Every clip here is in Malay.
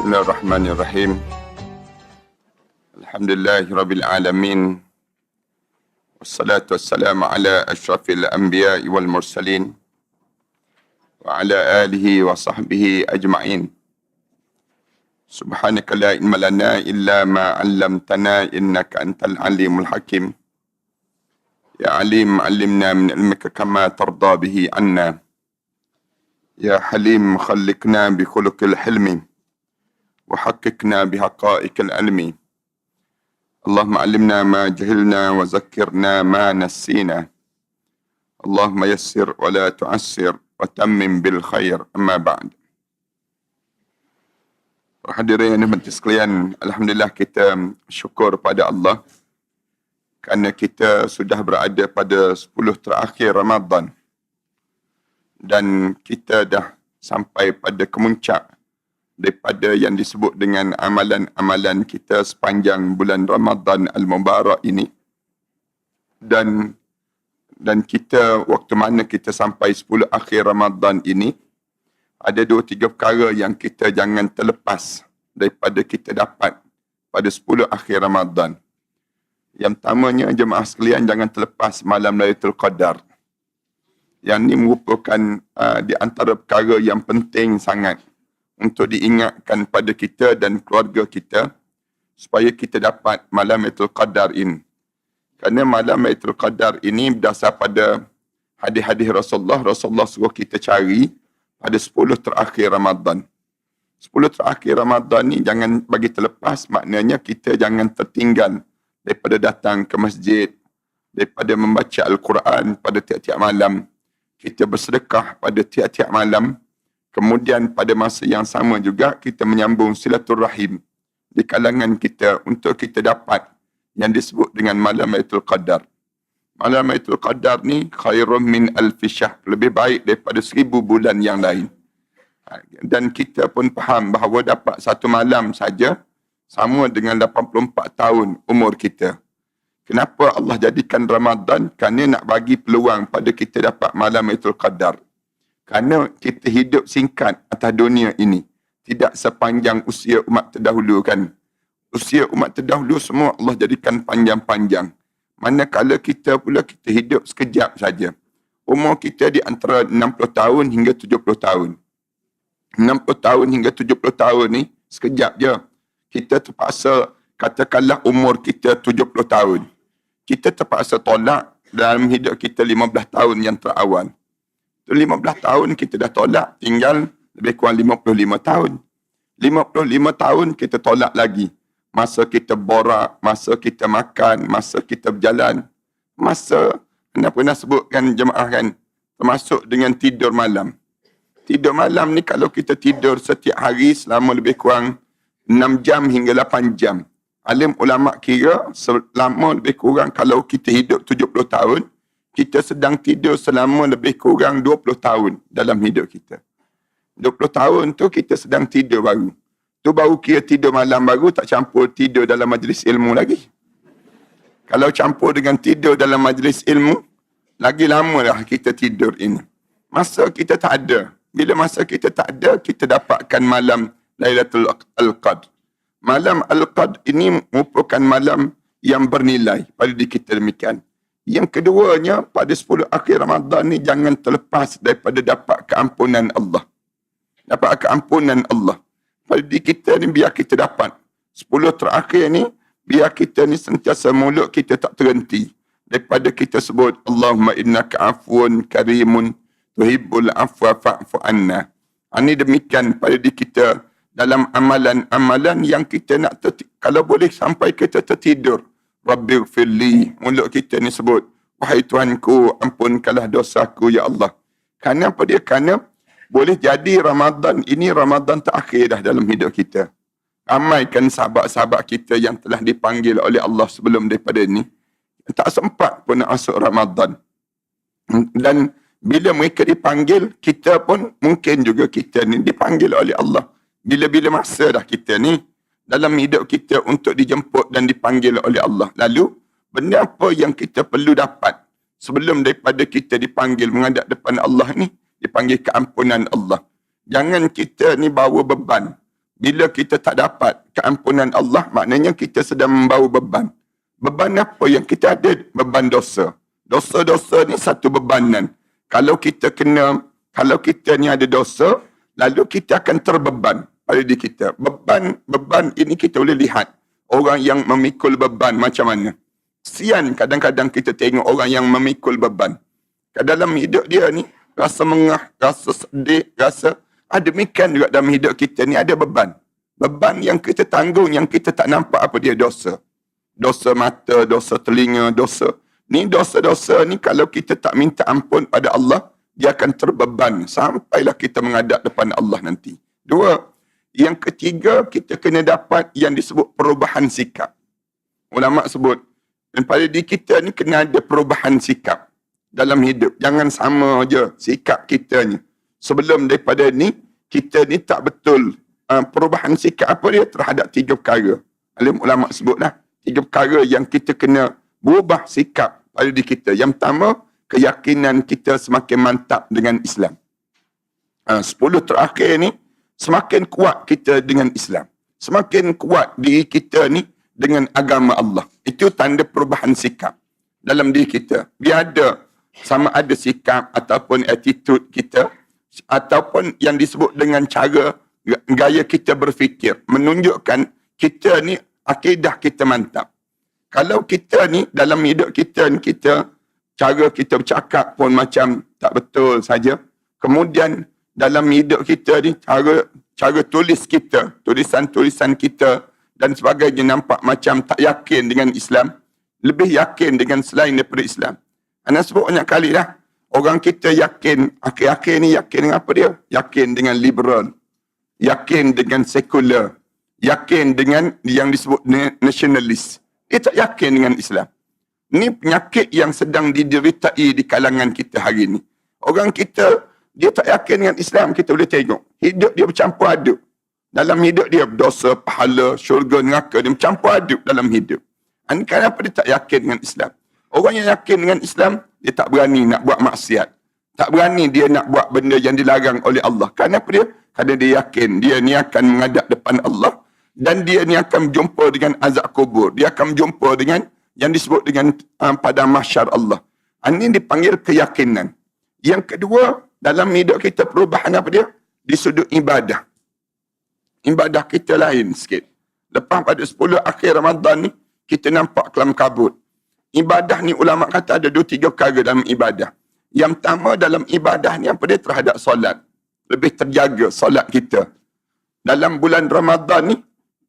Bismillahirrahmanirrahim. Alhamdulillahirabbil alamin. Wassalatu wassalamu ala asyrafil anbiya'i wal mursalin wa ala alihi wa sahbihi ajma'in. Subhanaka la ilma lana illa ma 'allamtana innaka antal alimul hakim. Ya alim 'allimna min ilmika kama tarda bihi anna. Ya halim khalliqna bi khuluqil hilmi وحققنا بحقائق العلم. اللهم علمنا ما جهلنا وذكرنا ما نسينا. اللهم يسر ولا تعسر وتمم بالخير. أما بعد. Hadirin yang dirahmati sekalian, alhamdulillah kita syukur pada Allah kerana kita sudah berada pada 10 terakhir Ramadan dan kita dah sampai pada kemuncak daripada yang disebut dengan amalan-amalan kita sepanjang bulan Ramadan Al-Mubarak ini. Dan kita, waktu mana kita sampai 10 akhir Ramadan ini, ada 2-3 perkara yang kita jangan terlepas daripada kita dapat pada 10 akhir Ramadan. Yang pertamanya, jemaah sekalian, jangan terlepas malam Lailatul Qadar. Yang ini merupakan di antara perkara yang penting sangat untuk diingatkan pada kita dan keluarga kita supaya kita dapat malam Lailatul Qadar ini. Kerana malam Lailatul Qadar ini berdasar pada hadis-hadis Rasulullah suruh kita cari pada 10 terakhir Ramadan. 10 terakhir Ramadan ni jangan bagi terlepas, maknanya kita jangan tertinggal daripada datang ke masjid, daripada membaca Al-Quran pada tiap-tiap malam, kita bersedekah pada tiap-tiap malam. Kemudian pada masa yang sama juga kita menyambung silaturrahim di kalangan kita untuk kita dapat yang disebut dengan malam Lailatul Qadar. Malam Lailatul Qadar ni khairum min alfi syahr, lebih baik daripada 1000 bulan yang lain. Dan kita pun faham bahawa dapat satu malam saja sama dengan 84 tahun umur kita. Kenapa Allah jadikan Ramadan? Kerana nak bagi peluang pada kita dapat malam Lailatul Qadar. Kerana kita hidup singkat atas dunia ini. Tidak sepanjang usia umat terdahulu kan. Usia umat terdahulu semua Allah jadikan panjang-panjang. Manakala kita pula kita hidup sekejap saja. Umur kita di antara 60 tahun hingga 70 tahun. 60 tahun hingga 70 tahun ni sekejap je. Kita terpaksa, katakanlah umur kita 70 tahun. Kita terpaksa tolak dalam hidup kita 15 tahun yang terawal. 15 tahun kita dah tolak, tinggal lebih kurang 55 tahun. 55 tahun kita tolak lagi. Masa kita borak, masa kita makan, masa kita berjalan. Masa, anda pernah sebutkan jemaah kan, termasuk dengan tidur malam. Tidur malam ni kalau kita tidur setiap hari selama lebih kurang 6 jam hingga 8 jam. Alim ulama kira selama lebih kurang kalau kita hidup 70 tahun, kita sedang tidur selama lebih kurang 20 tahun dalam hidup kita. 20 tahun tu kita sedang tidur baru. Tu baru kira tidur malam baru, tak campur tidur dalam majlis ilmu lagi. Kalau campur dengan tidur dalam majlis ilmu, lagi lama dah kita tidur ini. Masa kita tak ada. Bila masa kita tak ada, kita dapatkan malam Lailatul Qadar. Malam Al-Qadar ini merupakan malam yang bernilai pada diri kita demikian. Yang keduanya, pada 10 akhir Ramadan ni jangan terlepas daripada dapat keampunan Allah. Dapat keampunan Allah. Pada diri kita ni biar kita dapat. 10 terakhir ni, biar kita ni sentiasa mulut kita tak terhenti. Daripada kita sebut, Allahumma innaka afuun karimun tuhibbul afwa fa'fu anna. Ini demikian pada diri kita dalam amalan-amalan yang kita nak kalau boleh sampai kita tertidur. Rabbighfirli, mulut kita ni sebut, wahai Tuhanku, ampunkanlah dosaku ya Allah. Kerana apa dia? Kerana boleh jadi Ramadan ini Ramadan terakhir dah dalam hidup kita. Ramaikan sahabat-sahabat kita yang telah dipanggil oleh Allah sebelum daripada ini, tak sempat pun nak masuk Ramadan. Dan bila mereka dipanggil, kita pun mungkin juga kita ni dipanggil oleh Allah. Bila-bila masa dah kita ni dalam hidup kita untuk dijemput dan dipanggil oleh Allah. Lalu, benda apa yang kita perlu dapat sebelum daripada kita dipanggil menghadap depan Allah ni? Dipanggil keampunan Allah. Jangan kita ni bawa beban. Bila kita tak dapat keampunan Allah, maknanya kita sedang membawa beban. Beban apa yang kita ada? Beban dosa. Dosa-dosa ni satu bebanan. Kalau kita ni ada dosa, lalu kita akan terbeban pada diri kita. Beban ini kita boleh lihat. Orang yang memikul beban macam mana. Kesian kadang-kadang kita tengok orang yang memikul beban. Dalam hidup dia ni, rasa mengah, rasa sedih, rasa demikian juga dalam hidup kita ni ada beban. Beban yang kita tanggung, yang kita tak nampak apa dia dosa. Dosa mata, dosa telinga, dosa. Ni dosa-dosa ni kalau kita tak minta ampun pada Allah, dia akan terbeban sampailah kita menghadap depan Allah nanti. Dua, yang ketiga kita kena dapat yang disebut perubahan sikap. Ulama sebut, dan pada diri kita ni kena ada perubahan sikap dalam hidup. Jangan sama je sikap kita ni. Sebelum daripada ni, kita ni tak betul. Perubahan sikap apa dia? Terhadap 3 perkara. Alim ulama sebutlah, 3 perkara yang kita kena berubah sikap pada diri kita. Yang pertama, keyakinan kita semakin mantap dengan Islam. 10 terakhir ni, semakin kuat kita dengan Islam. Semakin kuat diri kita ni dengan agama Allah. Itu tanda perubahan sikap dalam diri kita. Biar ada, sama ada sikap ataupun attitude kita, ataupun yang disebut dengan cara, gaya kita berfikir, menunjukkan kita ni, akidah kita mantap. Kalau kita ni, dalam hidup kita ni, cara kita bercakap pun macam tak betul saja. Kemudian, dalam hidup kita ni, cara tulis kita, tulisan-tulisan kita dan sebagainya nampak macam tak yakin dengan Islam, lebih yakin dengan selain daripada Islam. Anda sebut banyak kali dah, orang kita yakin, akhir-akhir ni yakin dengan apa dia? Yakin dengan liberal, yakin dengan sekular, yakin dengan yang disebut nasionalis. Dia tak yakin dengan Islam. Ini penyakit yang sedang dideritai di kalangan kita hari ini. Orang kita, dia tak yakin dengan Islam, kita boleh tengok. Hidup dia bercampur aduk. Dalam hidup dia, dosa, pahala, syurga, neraka, dia bercampur aduk dalam hidup. Kenapa dia tak yakin dengan Islam? Orang yang yakin dengan Islam, dia tak berani nak buat maksiat. Tak berani dia nak buat benda yang dilarang oleh Allah. Kenapa dia? Kerana dia yakin dia ni akan menghadap depan Allah dan dia ni akan berjumpa dengan azab kubur. Dia akan berjumpa dengan yang disebut dengan pada mahsyar Allah. Ini dipanggil keyakinan. Yang kedua, dalam hidup kita perubahan apa dia? Di sudut ibadah. Ibadah kita lain sikit. Lepas pada 10 akhir Ramadan ni, kita nampak kelam kabut. Ibadah ni ulama kata ada 2-3 perkara dalam ibadah. Yang pertama dalam ibadah ni apa dia? Terhadap solat. Lebih terjaga solat kita. Dalam bulan Ramadan ni,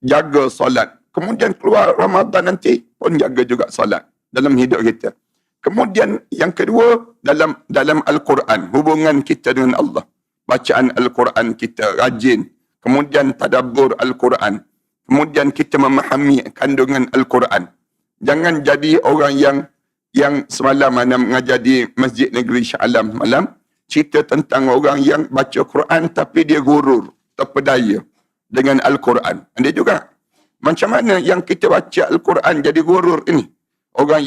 jaga solat. Kemudian keluar Ramadan nanti pun jaga juga solat dalam hidup kita. Kemudian yang kedua, dalam Al-Quran, hubungan kita dengan Allah. Bacaan Al-Quran kita rajin. Kemudian tadabbur Al-Quran. Kemudian kita memahami kandungan Al-Quran. Jangan jadi orang yang semalam mana mengajar di Masjid Negeri Shah Alam malam, cerita tentang orang yang baca Quran tapi dia gurur, terpedaya dengan Al-Quran. Dia juga, macam mana yang kita baca Al-Quran jadi gurur ini? Orang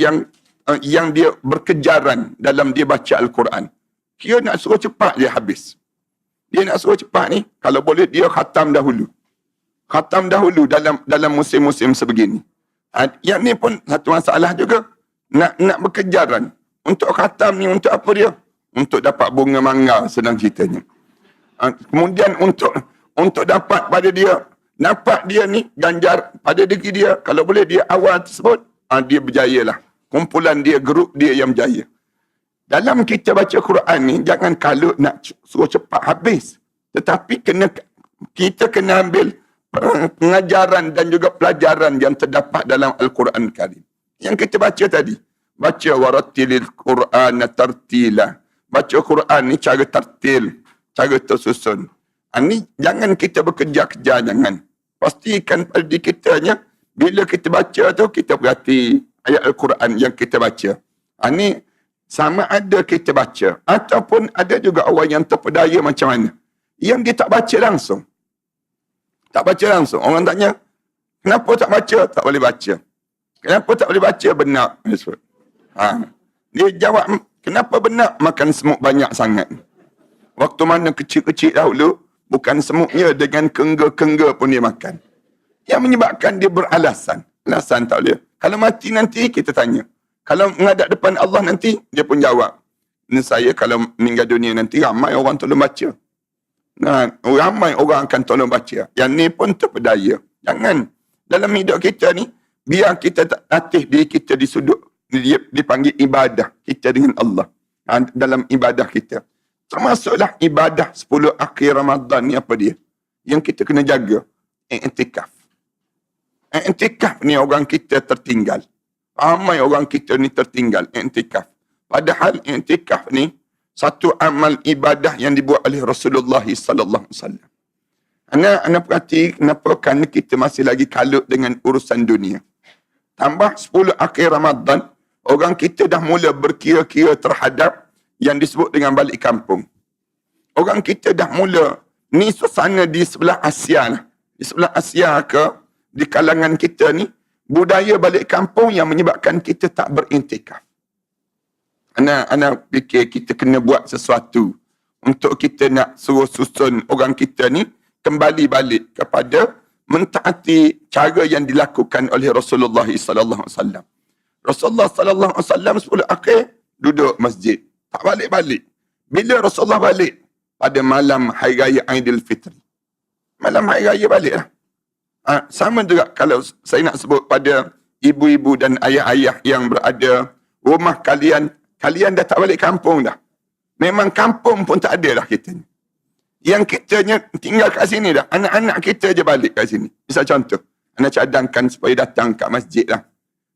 yang dia berkejaran dalam dia baca Al-Quran. Kira nak suruh cepat dia habis. Dia nak suruh cepat ni, kalau boleh dia khatam dahulu. Khatam dahulu dalam musim-musim sebegini. Yang ni pun satu masalah juga. Nak berkejaran. Untuk khatam ni untuk apa dia? Untuk dapat bunga mangga sedang ceritanya. Kemudian untuk dapat pada dia, nampak dia ni ganjar pada diri dia. Kalau boleh dia awal tersebut, dia berjayalah. Kumpulan dia, grup dia yang berjaya. Dalam kita baca Quran ni, jangan kalut nak suruh cepat habis. Tetapi kita kena ambil pengajaran dan juga pelajaran yang terdapat dalam Al-Quran Karim. Yang kita baca tadi. Baca warattilil Quran tartila. Baca Quran ni cara tartil, cara tersusun. Ini jangan kita bekerja-kerja, jangan. Pastikan pada diri kitanya, bila kita baca tu, kita berhati ayat Al-Quran yang kita baca. Ini sama ada kita baca, ataupun ada juga orang yang terpedaya macam mana. Yang dia tak baca langsung. Tak baca langsung. Orang tanya, kenapa tak baca? Tak boleh baca. Kenapa tak boleh baca? Benak. Dia jawab, kenapa benak? Makan semut banyak sangat. Waktu mana kecil-kecil dahulu, Bukan semutnya dengan kengga-kengga pun dia makan. Yang menyebabkan dia beralasan. Alasan tak boleh. Kalau mati nanti, kita tanya. Kalau menghadap depan Allah nanti, dia pun jawab. Ini saya kalau meninggal dunia nanti, ramai orang tolong baca. Nah, ramai orang akan tolong baca. Yang ni pun terpedaya. Jangan. Dalam hidup kita ni, biar kita latih diri kita di sudut, dipanggil ibadah kita dengan Allah. Dalam ibadah kita. Termasuklah ibadah 10 akhir Ramadan ni apa dia? Yang kita kena jaga. I'tikaf. I'tikaf ni orang kita tertinggal. Ramai orang kita ni tertinggal i'tikaf. Padahal i'tikaf ni satu amal ibadah yang dibuat oleh Rasulullah sallallahu alaihi wasallam. Anak perhati kenapa? Kerana kita masih lagi kalut dengan urusan dunia. Tambah 10 akhir Ramadan, orang kita dah mula berkira-kira terhadap yang disebut dengan balik kampung. Orang kita dah mula, ni suasana di sebelah Asia lah. Di sebelah Asia ke, di kalangan kita ni, budaya balik kampung yang menyebabkan kita tak berintikaf. Anak fikir kita kena buat sesuatu untuk kita nak suruh susun orang kita ni kembali balik kepada mentaati cara yang dilakukan oleh Rasulullah sallallahu alaihi wasallam. Rasulullah sallallahu alaihi wasallam 10 akhir duduk masjid, tak balik-balik. Bila Rasulullah balik? Pada malam Hari Raya Aidilfitri. Malam Hari Raya baliklah. Sama juga kalau saya nak sebut pada ibu-ibu dan ayah-ayah yang berada rumah kalian dah tak balik kampung dah. Memang kampung pun tak ada dah kita ni. Yang kitanya tinggal kat sini dah. Anak-anak kita je balik kat sini. Misal contoh, anak cadangkan supaya datang kat masjid lah.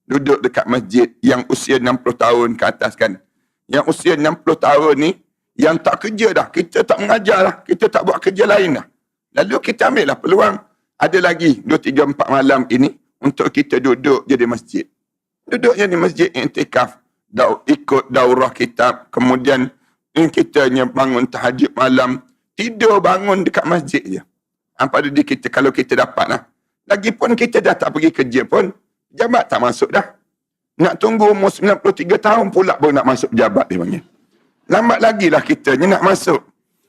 Duduk dekat masjid yang usia 60 tahun ke atas kan. Yang usia 60 tahun ni, yang tak kerja dah. Kita tak mengajar lah. Kita tak buat kerja lain dah. Lalu kita ambil lah peluang. Ada lagi 2, 3, 4 malam ini untuk kita duduk je di masjid. Duduk je di masjid i'tikaf. Ikut daurah kitab. Kemudian kita bangun tahajud malam. Tidur bangun dekat masjid je. Pada diri kita kalau kita dapat lah. Lagipun kita dah tak pergi kerja pun. Pejabat tak masuk dah. Nak tunggu umur 93 tahun pula baru nak masuk pejabat dia panggil. Lambat lagi lah kita ni nak masuk.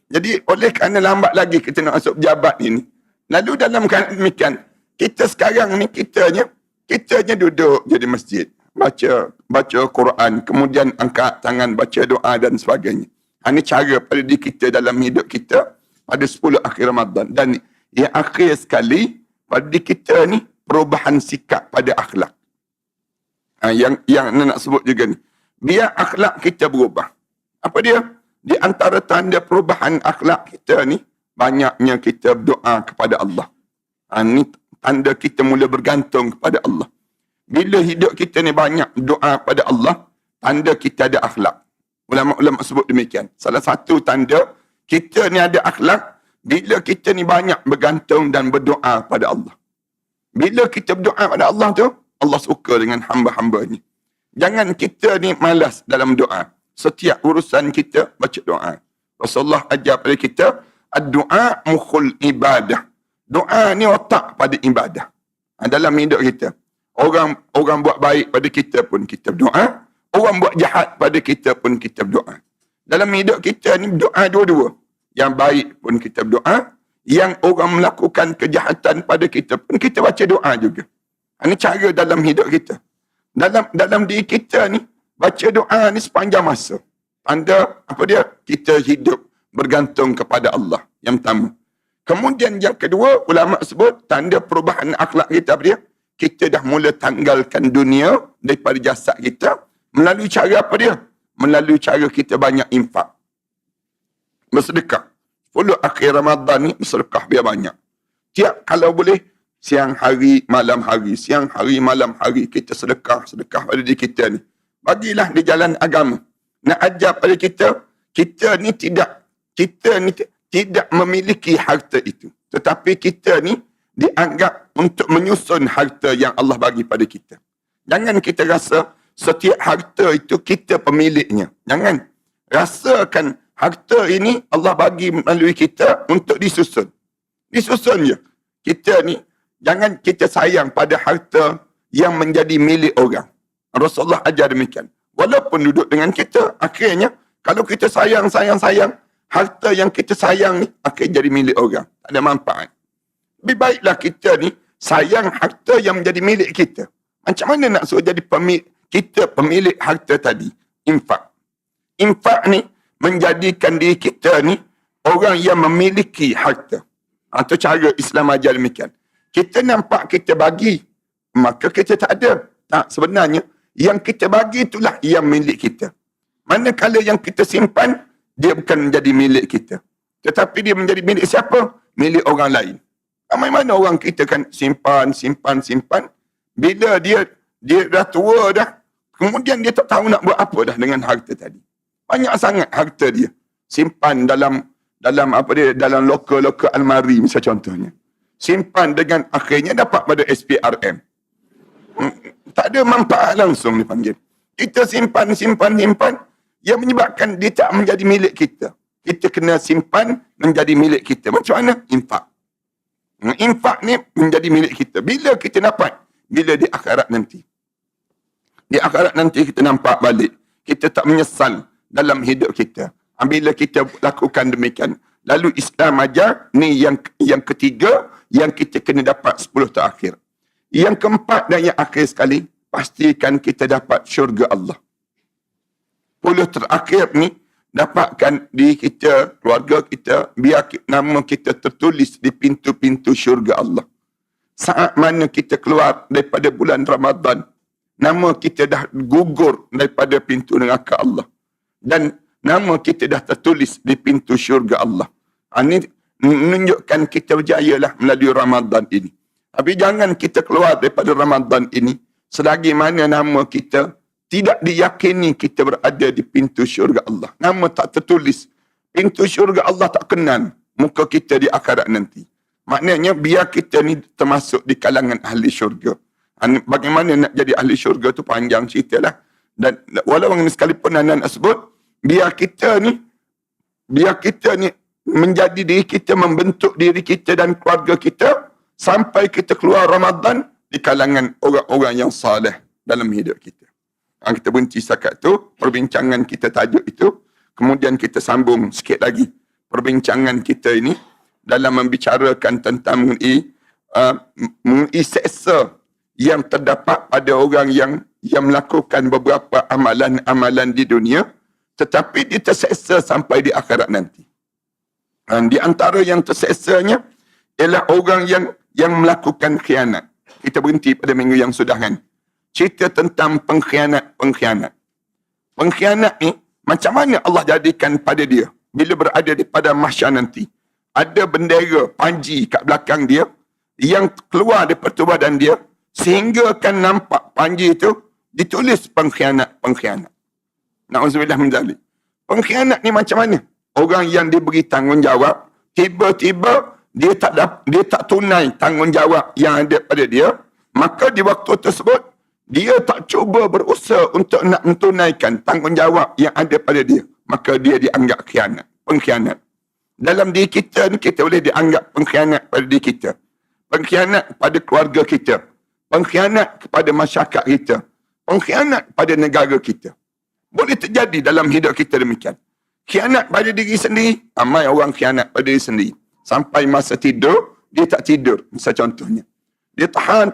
Jadi oleh kerana lambat lagi kita nak masuk pejabat ni. Lalu dalam keadaan demikian, kita sekarang ni kitanya duduk jadi masjid. Baca Quran, kemudian angkat tangan, baca doa dan sebagainya. Ini cara pada diri kita dalam hidup kita pada 10 akhir Ramadan. Dan yang akhir sekali, pada diri kita ni perubahan sikap pada akhlak. Yang nak sebut juga ni. Biar akhlak kita berubah. Apa dia? Di antara tanda perubahan akhlak kita ni, banyaknya kita berdoa kepada Allah. Ini tanda kita mula bergantung kepada Allah. Bila hidup kita ni banyak doa pada Allah, tanda kita ada akhlak. Ulama-ulama sebut demikian. Salah satu tanda kita ni ada akhlak, bila kita ni banyak bergantung dan berdoa pada Allah. Bila kita berdoa pada Allah tu, Allah suka dengan hamba-hamba ni. Jangan kita ni malas dalam doa. Setiap urusan kita baca doa. Rasulullah ajar pada kita, ad-doa mukhul ibadah. Doa ni otak pada ibadah. Dalam hidup kita. Orang buat baik pada kita pun kita berdoa. Orang buat jahat pada kita pun kita berdoa. Dalam hidup kita ni doa dua-dua. Yang baik pun kita berdoa. Yang orang melakukan kejahatan pada kita pun kita baca doa juga. Ini cara dalam hidup kita. Dalam diri kita ni, baca doa ni sepanjang masa. Tanda apa dia? Kita hidup bergantung kepada Allah. Yang pertama. Kemudian yang kedua, ulama sebut tanda perubahan akhlak kita apa dia? Kita dah mula tanggalkan dunia daripada jasad kita. Melalui cara apa dia? Melalui cara kita banyak infak. Bersedekah. 10 akhir Ramadan ni bersedekah biar banyak. Tiap kalau boleh, siang hari, malam hari. Siang hari, malam hari. Kita sedekah pada diri kita ni. Bagilah di jalan agama. Nak ajar pada kita ni tidak memiliki harta itu. Tetapi kita ni dianggap untuk menyusun harta yang Allah bagi pada kita. Jangan kita rasa setiap harta itu kita pemiliknya. Jangan. Rasakan harta ini Allah bagi melalui kita untuk disusun. Disusun je. Kita ni, jangan kita sayang pada harta yang menjadi milik orang. Rasulullah ajar demikian. Walaupun duduk dengan kita, akhirnya, kalau kita sayang, harta yang kita sayang ni akan jadi milik orang. Tak ada manfaat. Lebih baiklah kita ni sayang harta yang menjadi milik kita. Macam mana nak suruh jadi pemilik harta tadi? Infak. Infak ni menjadikan diri kita ni orang yang memiliki harta. Atau cara Islam ajar demikian. Kita nampak kita bagi, maka kita tak ada. Tak, sebenarnya yang kita bagi itulah yang milik kita. Manakala yang kita simpan, dia bukan menjadi milik kita. Tetapi dia menjadi milik siapa? Milik orang lain. Ramai mana orang kita kan simpan. Bila dia dah tua dah, kemudian dia tak tahu nak buat apa dah dengan harta tadi. Banyak sangat harta dia. Simpan dalam loker almari misal contohnya. Simpan dengan akhirnya dapat pada SPRM. Tak ada manfaat langsung dipanggil. Kita simpan. Yang menyebabkan dia tak menjadi milik kita. Kita kena simpan menjadi milik kita. Macam mana? Infak. Infak ni menjadi milik kita. Bila kita dapat? Bila di akhirat nanti. Di akhirat nanti kita nampak balik. Kita tak menyesal dalam hidup kita. Bila kita lakukan demikian. Lalu Islam ajar, ni yang ketiga, yang kita kena dapat 10 terakhir. Yang keempat dan yang akhir sekali, pastikan kita dapat syurga Allah. 10 terakhir ni, dapatkan diri kita, keluarga kita, biar nama kita tertulis di pintu-pintu syurga Allah. Saat mana kita keluar daripada bulan Ramadan, nama kita dah gugur daripada pintu neraka Allah. Dan nama kita dah tertulis di pintu syurga Allah. Ini menunjukkan kita berjayalah melalui Ramadan ini. Tapi jangan kita keluar daripada Ramadan ini selagi mana nama kita tidak diyakini kita berada di pintu syurga Allah. Nama tak tertulis. Pintu syurga Allah tak kenal muka kita di akhirat nanti. Maknanya biar kita ni termasuk di kalangan ahli syurga. Bagaimana nak jadi ahli syurga tu panjang cerita lah. Dan walaupun sekalipun anda nak sebut, biar kita ni menjadi diri kita, membentuk diri kita dan keluarga kita sampai kita keluar Ramadan di kalangan orang-orang yang saleh dalam hidup kita. Kita berhenti setakat tu, perbincangan kita tajuk itu, kemudian kita sambung sikit lagi perbincangan kita ini dalam membicarakan tentang mengenai seksa yang terdapat pada orang yang melakukan beberapa amalan-amalan di dunia, tetapi dia terseksa sampai di akhirat nanti. Di antara yang terseksanya ialah orang yang melakukan khianat. Kita berhenti pada minggu yang sudah kan. Cerita tentang pengkhianat. Pengkhianat ni, macam mana Allah jadikan pada dia bila berada di pada mahsyar nanti. Ada bendera panji kat belakang dia yang keluar daripada badan dia sehingga kan nampak panji itu ditulis pengkhianat. Na'udzubillah min dzalik. Pengkhianat ni macam mana? Orang yang diberi tanggungjawab, tiba-tiba dia tak tunai tanggungjawab yang ada pada dia, maka di waktu tersebut dia tak cuba berusaha untuk nak menunaikan tanggungjawab yang ada pada dia, maka dia dianggap pengkhianat. Dalam diri kita ni, kita boleh dianggap pengkhianat pada diri kita. Pengkhianat pada keluarga kita. Pengkhianat kepada masyarakat kita. Pengkhianat pada negara kita. Boleh terjadi dalam hidup kita demikian. Khianat pada diri sendiri. Ramai orang khianat pada diri sendiri. Sampai masa tidur, dia tak tidur. Misal contohnya. Dia tahan.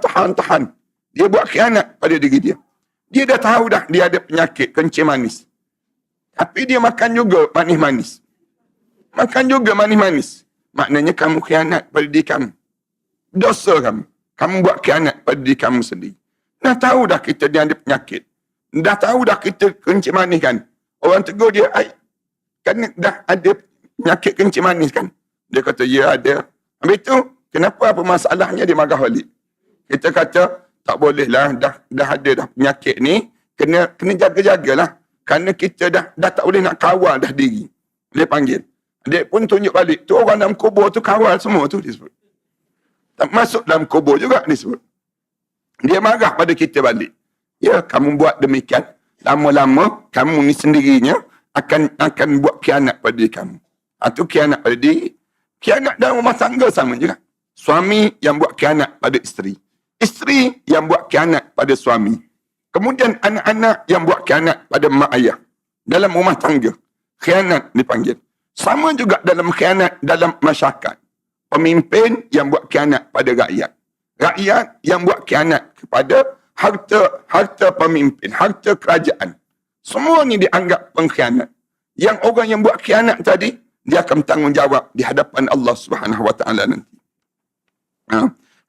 Dia buat khianat pada diri dia. Dia dah tahu dah dia ada penyakit kencing manis. Tapi dia makan juga manis-manis. Maknanya kamu khianat pada diri kamu. Dosa kamu. Kamu buat khianat pada diri kamu sendiri. Dah tahu dah kita dia ada penyakit. Dah tahu dah kita kencing manis kan. Orang tegur dia, kan dah ada penyakit kencing manis kan. Dia kata, ya ada. Habis tu, kenapa apa masalahnya dia marah balik. Kita kata, tak boleh lah, dah ada dah penyakit ni, kena jaga-jagalah. Kerana kita dah tak boleh nak kawal dah diri. Dia panggil. Dia pun tunjuk balik. Tu orang dalam kubur tu kawal semua tu disebut. Tak masuk dalam kubur juga disebut. Dia marah pada kita balik. Ya, kamu buat demikian. Lama-lama, kamu ni sendirinya akan buat khianat pada diri kamu. Itu khianat pada diri. Khianat dalam rumah tangga sama juga. Suami yang buat khianat pada isteri. Isteri yang buat khianat pada suami. Kemudian anak-anak yang buat khianat pada mak ayah. Dalam rumah tangga. Khianat dipanggil. Sama juga dalam khianat dalam masyarakat. Pemimpin yang buat khianat pada rakyat. Rakyat yang buat khianat kepada harta pemimpin, harta kerajaan. Semua ni dianggap pengkhianat. Yang orang yang buat khianat tadi, dia akan bertanggungjawab di hadapan Allah Subhanahu Wa Taala nanti.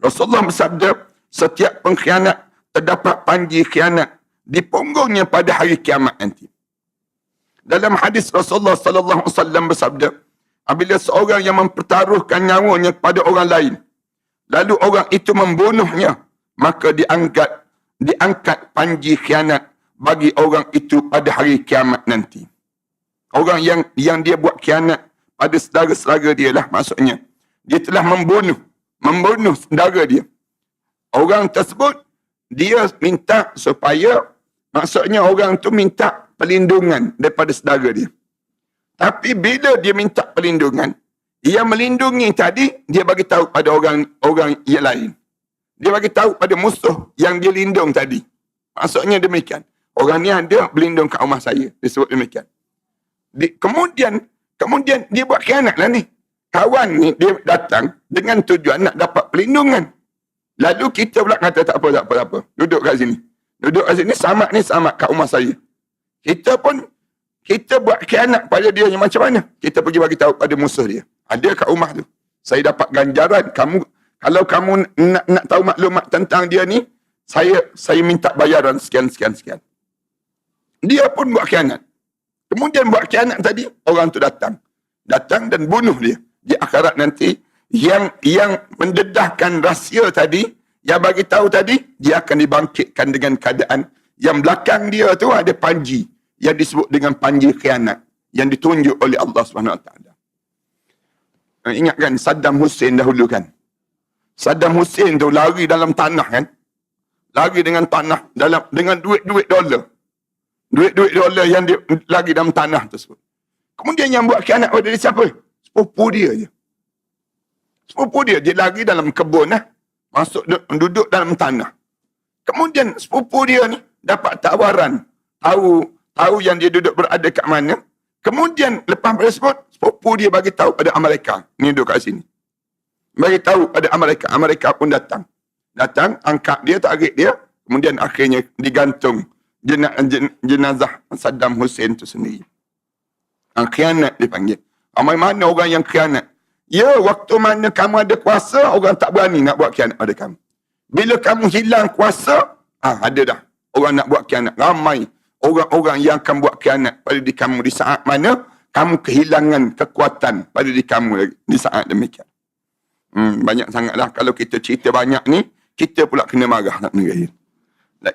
Rasulullah bersabda, setiap pengkhianat terdapat panji khianat di punggungnya pada hari kiamat nanti. Dalam hadis Rasulullah sallallahu alaihi wasallam bersabda, apabila seorang yang mempertaruhkan nyawanya kepada orang lain, lalu orang itu membunuhnya, maka diangkat panji khianat bagi orang itu pada hari kiamat nanti. Orang yang dia buat khianat pada saudara-saudara dia lah, maksudnya dia telah membunuh saudara dia. Orang tersebut dia minta supaya, maksudnya orang tu minta perlindungan daripada saudara dia. Tapi bila dia minta perlindungan, dia melindungi tadi, dia bagi tahu pada orang yang lain. Dia bagi tahu pada musuh yang dia lindung tadi. Maksudnya demikian. Orang ni ada berlindung kat rumah saya. Disebut demikian. Kemudian dia buat khianat lah ni. Kawan ni dia datang dengan tujuan nak dapat perlindungan. Lalu kita pula kata tak apa. Duduk kat sini. Samat kat rumah saya. Kita buat khianat pada dia yang macam mana? Kita pergi bagi tahu pada musuh dia. Ada kat rumah tu. Saya dapat ganjaran. Kalau kamu nak tahu maklumat tentang dia ni, saya minta bayaran sekian. Dia pun buat khianat. Kemudian buat khianat tadi, orang tu datang dan bunuh dia. Di akhirat nanti, yang mendedahkan rahsia tadi, yang bagi tahu tadi, dia akan dibangkitkan dengan keadaan yang belakang dia tu ada panji yang disebut dengan panji khianat yang ditunjuk oleh Allah SWT. Ingat kan Saddam Hussein dahulu kan? Saddam Hussein tu lari dalam tanah kan? Lari dengan tanah, dengan duit dolar. Duit dolar yang dia lagi dalam tanah tersebut. Kemudian yang buat khianat pada dia siapa? Sepupu dia je. Sepupu dia lagi dalam kebun lah. Masuk duduk dalam tanah. Kemudian sepupu dia ni dapat tawaran. Tahu yang dia duduk berada kat mana. Kemudian lepas tersebut, sepupu dia bagi tahu pada Amerika. Ni duduk kat sini. Bagi tahu pada Amerika. Amerika pun datang. Angkat dia, tarik dia. Kemudian akhirnya digantung jenazah Saddam Hussein tu sendiri. Khianat dipanggil. Ramai mana orang yang khianat? Ya, waktu mana kamu ada kuasa, orang tak berani nak buat khianat pada kamu. Bila kamu hilang kuasa, ada dah orang nak buat khianat. Ramai orang-orang yang akan buat khianat pada diri kamu di saat mana kamu kehilangan kekuatan pada diri kamu di saat demikian. Banyak sangatlah. Kalau kita cerita banyak ni, kita pula kena marah nak negara.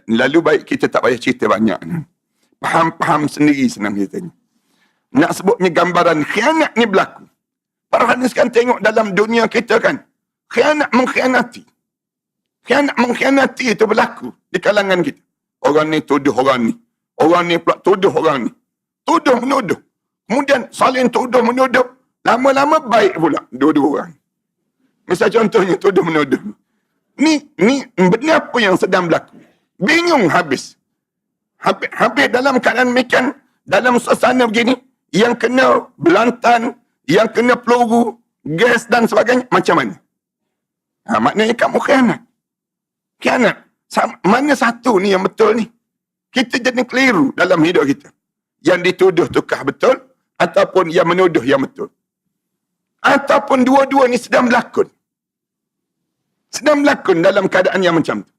Lalu baik kita tak payah cerita banyak. Faham sendiri senang ceritanya. Nak sebutnya gambaran khianat ni berlaku. Para hadirin sekarang tengok dalam dunia kita kan. Khianat mengkhianati. Khianat mengkhianati itu berlaku di kalangan kita. Orang ni tuduh orang ni. Orang ni pula tuduh orang ni. Tuduh menuduh. Kemudian saling tuduh menuduh. Lama-lama baik pula dua-dua orang. Misal contohnya tuduh menuduh. Ni benda apa yang sedang berlaku? Bingung habis dalam keadaan demikian, dalam suasana begini, yang kena belantan, yang kena peluru, gas dan sebagainya, macam mana? Maknanya kamu khianat. Mana satu ni yang betul ni? Kita jadi keliru dalam hidup kita. Yang dituduh tukar betul, ataupun yang menuduh yang betul. Ataupun dua-dua ni sedang berlakon. Sedang berlakon dalam keadaan yang macam tu.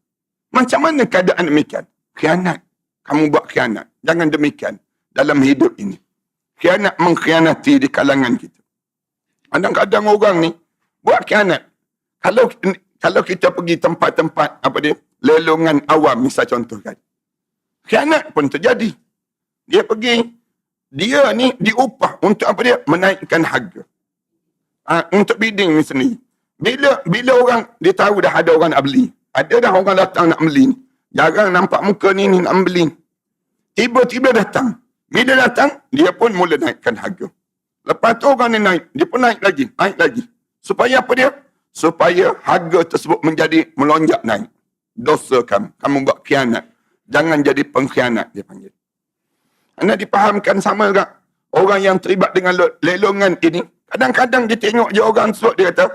Macam mana keadaan demikian? Khianat. Kamu buat khianat. Jangan demikian dalam hidup ini. Khianat mengkhianati di kalangan kita. Kadang-kadang orang ni buat khianat. Kalau kita pergi tempat-tempat lelongan awam, misal contoh kan. Khianat pun terjadi. Dia ni diupah untuk menaikkan harga. Untuk bidding ni sendiri. Bila orang dia tahu dah ada orang nak beli. Ada dah orang datang nak beli. Jarang nampak muka ni nak beli. Tiba-tiba datang. Bila datang, dia pun mula naikkan harga. Lepas tu orang ni naik. Dia pun naik lagi. Supaya apa dia? Supaya harga tersebut menjadi melonjak naik. Dosa kamu buat khianat. Jangan jadi pengkhianat, dia panggil. Anda dipahamkan sama juga. orang yang terlibat dengan lelongan ini, kadang-kadang dia tengok je orang tersebut, dia kata,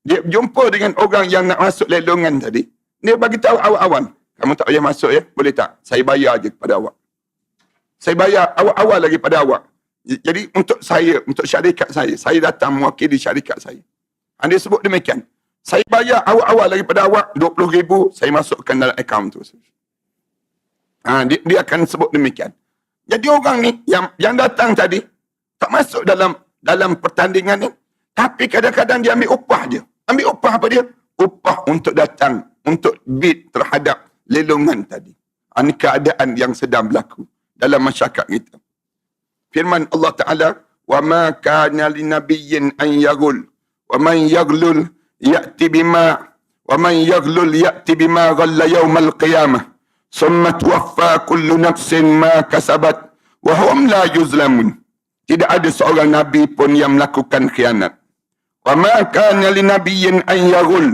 dia jumpa dengan orang yang nak masuk lelongan tadi, dia bagi tahu awal-awal, kamu tak payah masuk ya, boleh tak? Saya bayar je kepada awak. Saya bayar awal-awal lagi pada awak. Jadi untuk saya, untuk syarikat saya datang mewakili syarikat saya. Dia sebut demikian. Saya bayar awal-awal lagi pada awak, 20,000 saya masukkan dalam akaun tu. Dia akan sebut demikian. Jadi orang ni yang datang tadi tak masuk dalam pertandingan ni, tapi kadang-kadang dia ambil upah je. Ambil upah apa dia? Upah untuk datang, untuk bid terhadap lelongan tadi. Ini keadaan yang sedang berlaku dalam masyarakat kita. Firman Allah Ta'ala, وَمَا كَانَ لِنَبِيٍّ أَنْ يَغُلْ وَمَنْ يَغْلُلْ يَأْتِ بِمَا غَلَّ يَوْمَ الْقِيَامَةِ ثُمَّ تُوَفَّى كُلُّ نَفْسٍ مَا كَسَبَتْ وَهُمْ لَا يُظْلَمُونَ. Tidak ada seorang Nabi pun yang melakukan khianat. وَمَا كَانَ لِنَبِيٍّ أَنْ يَغُلْ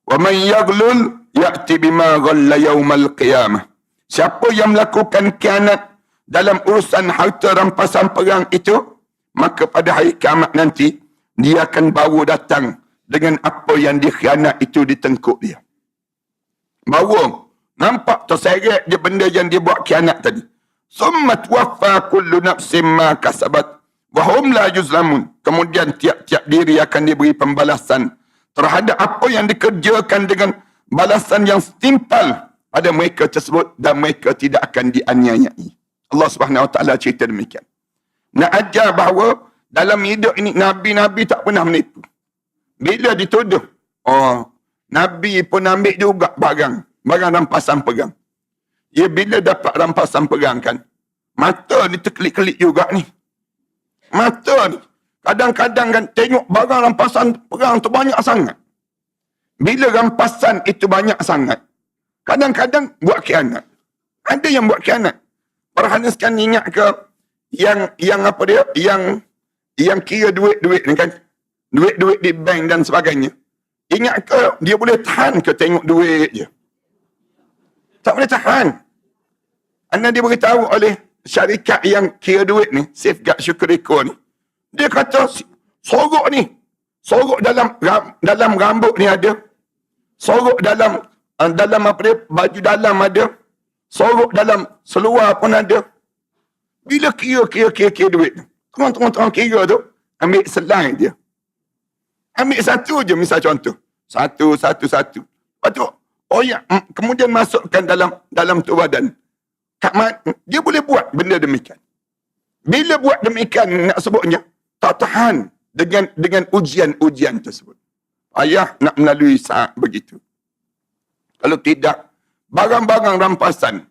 وَمَنْ يَغْلُلْ يَأْتِ بِمَا غَلَّ يَوْمَ الْقِيَامَةِ. Siapa yang melakukan khianat dalam urusan harta rampasan perang itu, maka pada hari kiamat nanti, dia akan bawa datang dengan apa yang dikhianat itu di tengkuk dia. Bawa, nampak terseret je benda yang dia buat khianat tadi. Summat waffa kullu nafsim ma kasabat wa hum la yuzlamun. Kemudian tiap-tiap diri akan diberi pembalasan terhadap apa yang dikerjakan dengan balasan yang setimpal pada mereka tersebut, dan mereka tidak akan dianiayai. Allah Subhanahu Wa Taala cerita demikian. Nak ajar bahawa dalam hidup ini Nabi-Nabi tak pernah menipu. Bila dituduh, Nabi pun ambil juga barang rampasan perang. Ya, bila dapat rampasan perang kan, mata ni terkelip-kelip juga ni. Mata ni kadang-kadang kan tengok barang rampasan perang tu banyak sangat. Bila rampasan itu banyak sangat, kadang-kadang buat khianat. Ada yang buat khianat. Perhatian sekarang ingat ke yang apa dia? Yang kira duit-duit ni kan. Duit-duit di bank dan sebagainya. Ingat ke dia boleh tahan ke tengok duit je? Tak boleh tahan. Anda dia beritahu oleh syarikat yang kira duit ni, Safeguard Syukuriko ni. Dia kata sorok ni. Sorok dalam rambut ni ada. Sorok dalam apa dia? Baju dalam ada. Sorok dalam seluar pun ada. Bila kira duit, tengok kira tu, ambil selai dia. Ambil satu je, misal contoh. Satu. Lepas tu, kemudian masukkan dalam tu badan. Dia boleh buat benda demikian. Bila buat demikian, nak sebutnya, tak tahan dengan ujian-ujian tersebut. Ayah nak melalui saat begitu. Kalau tidak, barang-barang rampasan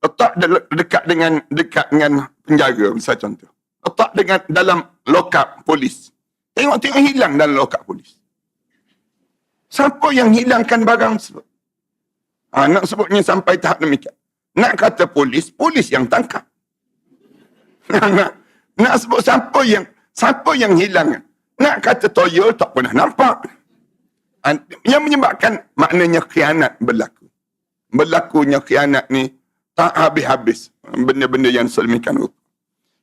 letak dekat dengan penjaga, misal contoh. Letak dalam lokap polis. Tengok hilang dalam lokap polis. Siapa yang hilangkan barang tersebut? Nak sebutnya sampai tahap demikian. Nak kata polis yang tangkap. nak sebut siapa yang hilang. Nak kata toyo tak pernah nampak. Yang menyebabkan maknanya khianat berlaku. Berlakunya khianat ni tak habis-habis. Benda-benda yang sedemikian rupa.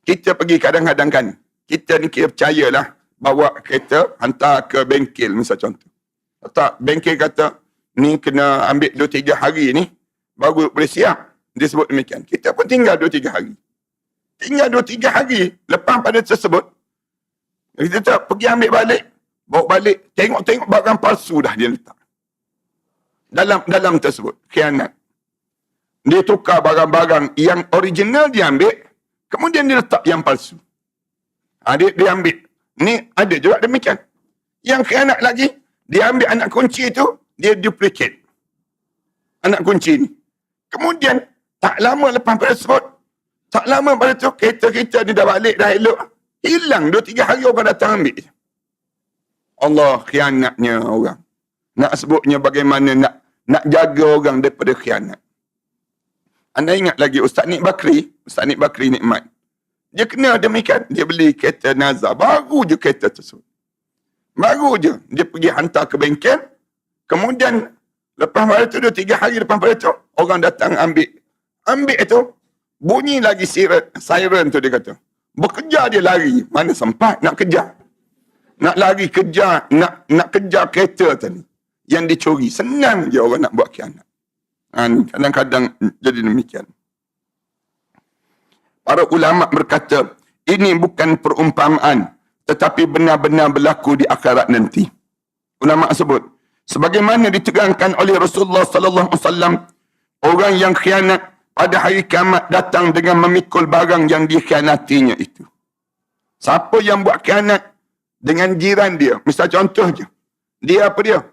Kita pergi kadang-kadang kan, kita ni kira percayalah, bawa kereta, hantar ke bengkel misal contoh. Tak, bengkel kata, ni kena ambil 2-3 hari ni, baru boleh siap. Dia sebut demikian. Kita pun tinggal 2-3 hari. Tinggal 2-3 hari, lepas pada tersebut, kita tak pergi ambil balik, bawa balik, tengok barang palsu dah dia letak. Dalam tersebut, khianat. Dia tukar barang-barang yang original dia ambil, kemudian dia letak yang palsu. Dia ambil. Ni ada juga demikian. Yang khianat lagi, dia ambil anak kunci tu, dia duplicate. Anak kunci ni. Kemudian, tak lama lepas pada tersebut, tak lama pada tu, kereta ni dah balik, dah elok. Hilang 2-3 hari orang datang ambil. Allah, khianatnya orang. Nak sebutnya bagaimana nak jaga orang daripada khianat. Anda ingat lagi Ustaz Nik Bakri Nikmat. Dia kena demikian. Dia beli kereta Nazar. Baru je kereta tersebut. Baru je. Dia pergi hantar ke bengkel. Kemudian, lepas pada tu, 2-3 hari lepas pada tu, orang datang ambil. Ambil tu, bunyi lagi siren tu dia kata. Bekerja dia lari. Mana sempat nak kejar. Nak lari kejar, nak kejar kereta tadi. Yang dicuri. Senang je orang nak buat khianat. Kadang-kadang jadi demikian. Para ulama berkata, ini bukan perumpamaan, tetapi benar-benar berlaku di akhirat nanti. Ulama sebut, sebagaimana ditekankan oleh Rasulullah sallallahu alaihi wasallam, orang yang khianat pada hari kiamat datang dengan memikul barang yang dikhianatinya itu. Siapa yang buat khianat dengan jiran dia, misal contoh je, dia apa dia?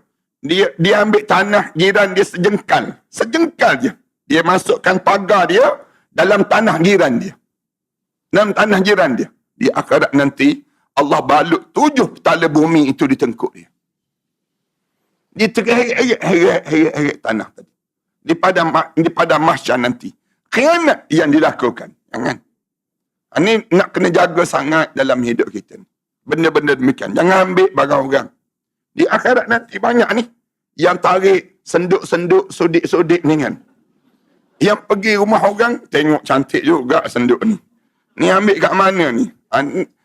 Dia ambil tanah jiran dia sejengkal je. Dia masukkan pagar dia dalam tanah jiran dia. Dalam tanah jiran dia. Di akhirat nanti, Allah balut 7 petala bumi itu di tengkuk dia. Dia terheret tanah tadi. Di padang mahsyar nanti. Khianat yang dilakukan. Jangan. Ini nak kena jaga sangat dalam hidup kita. Benda-benda demikian. Jangan ambil barang orang. Di akhirat nanti banyak ni. Yang tarik senduk-senduk, sodik-sodik ni kan. Yang pergi rumah orang, tengok cantik juga senduk ni. Ni ambil kat mana ni?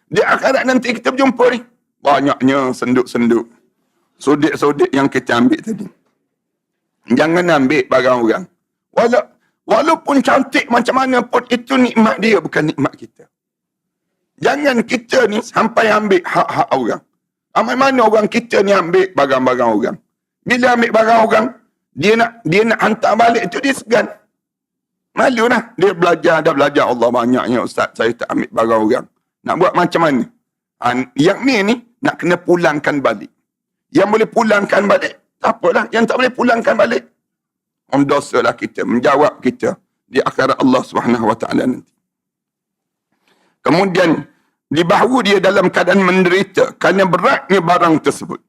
Di akhirat nanti kita berjumpa ni. Banyaknya senduk-senduk. Sodik-sodik yang kita ambil tadi. Jangan ambil barang orang. Walaupun cantik macam mana pun, itu nikmat dia, bukan nikmat kita. Jangan kita ni sampai ambil hak-hak orang. Mana orang kita ni ambil barang-barang orang. Bila ambil barang orang, dia nak hantar balik itu, dia segan. Malu lah. Dia dah belajar Allah banyaknya, Ustaz, saya tak ambil barang orang. Nak buat macam mana? Yang ni nak kena pulangkan balik. Yang boleh pulangkan balik, tak apalah. Yang tak boleh pulangkan balik, dosalah kita, menjawab kita di akhirat Allah SWT nanti. Kemudian, dibaharu dia dalam keadaan menderita kerana beratnya barang tersebut.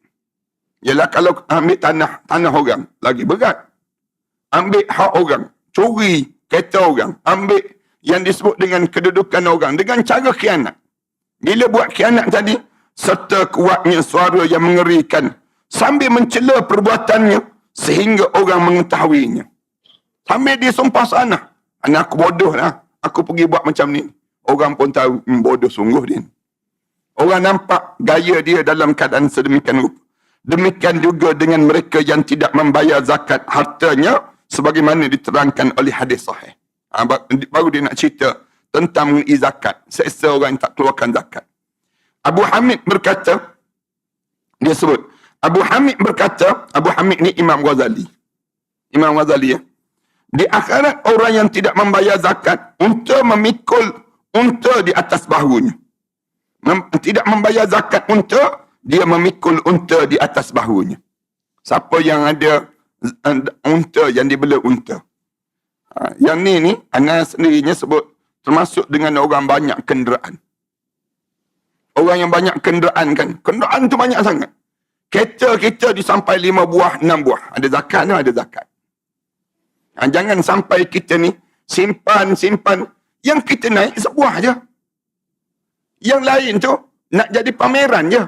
Ialah kalau ambil tanah orang, lagi berat. Ambil hak orang, curi kereta orang, ambil yang disebut dengan kedudukan orang, dengan cara khianat. Bila buat khianat tadi, serta kuatnya suara yang mengerikan, sambil mencela perbuatannya, sehingga orang mengetahuinya. Sambil dia sumpah sana, aku bodoh lah, aku pergi buat macam ni. Orang pun tahu, bodoh sungguh dia. Orang nampak gaya dia dalam keadaan sedemikian rupa. Demikian juga dengan mereka yang tidak membayar zakat hartanya, sebagaimana diterangkan oleh hadis sahih. Baru dia nak cerita tentang mengenai zakat. Seksa orang yang tak keluarkan zakat. Abu Hamid berkata, dia sebut, Abu Hamid ni Imam Ghazali. Imam Ghazali ya. Di akhirat orang yang tidak membayar zakat, unta memikul unta di atas bahunya. Tidak membayar zakat unta, dia memikul unta di atas bahunya. Siapa yang ada unta, yang dibela unta. Yang ni Anas sendirinya sebut termasuk dengan orang banyak kenderaan. Orang yang banyak kenderaan kan. Kenderaan tu banyak sangat. Kereta kita disampai 5 buah, 6 buah. Ada zakat tu, ada zakat. Jangan sampai kita ni simpan. Yang kita naik sebuah je. Yang lain tu nak jadi pameran je.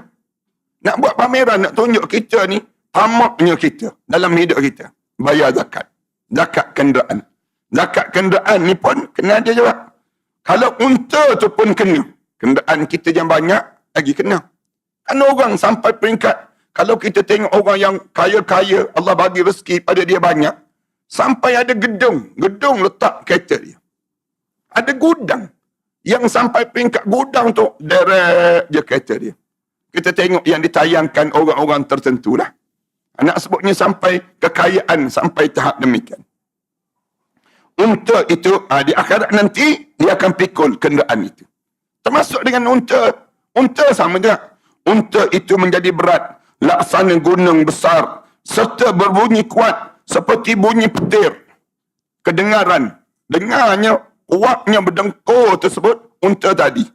Nak buat pameran, nak tunjuk kita ni tamaknya kita dalam hidup kita. Bayar zakat. Zakat kenderaan. Zakat kenderaan ni pun kena ada juga. Kalau unta tu pun kena. Kenderaan kita yang banyak lagi kena. Kan orang sampai peringkat, kalau kita tengok orang yang kaya-kaya, Allah bagi rezeki pada dia banyak, sampai ada gedung letak kereta dia. Ada gudang. Yang sampai peringkat gudang tu, derek je kereta dia. Kita tengok yang ditayangkan orang-orang tertentu lah. Nak sebutnya sampai kekayaan, sampai tahap demikian. Unta itu, di akhirat nanti, dia akan pikul kenderaan itu. Termasuk dengan unta. Unta sama juga. Unta itu menjadi berat, laksana gunung besar, serta berbunyi kuat, seperti bunyi petir. Dengarnya, kuatnya berdengkur tersebut, unta tadi.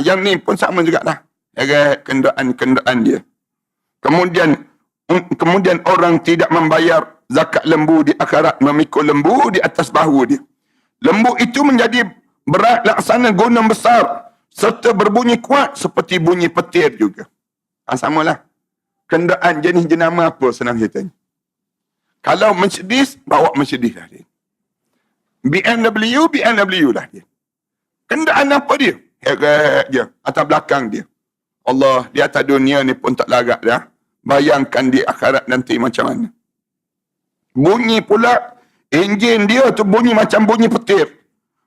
Yang ni pun sama jugalah. Kenderaan dia. Kemudian orang tidak membayar zakat lembu di akhirat, memikul lembu di atas bahu dia. Lembu itu menjadi berat laksana gunung besar, serta berbunyi kuat seperti bunyi petir juga. Samalah. Kenderaan jenis jenama apa, senang ceritanya. Kalau Mercedes, bawa Mercedes lah dia. BMW lah dia. Kenderaan apa dia? Kerek je. Atas belakang dia. Allah, di atas dunia ni pun tak larat dah. Bayangkan di akhirat nanti macam mana. Bunyi pula, enjin dia tu bunyi macam bunyi petir.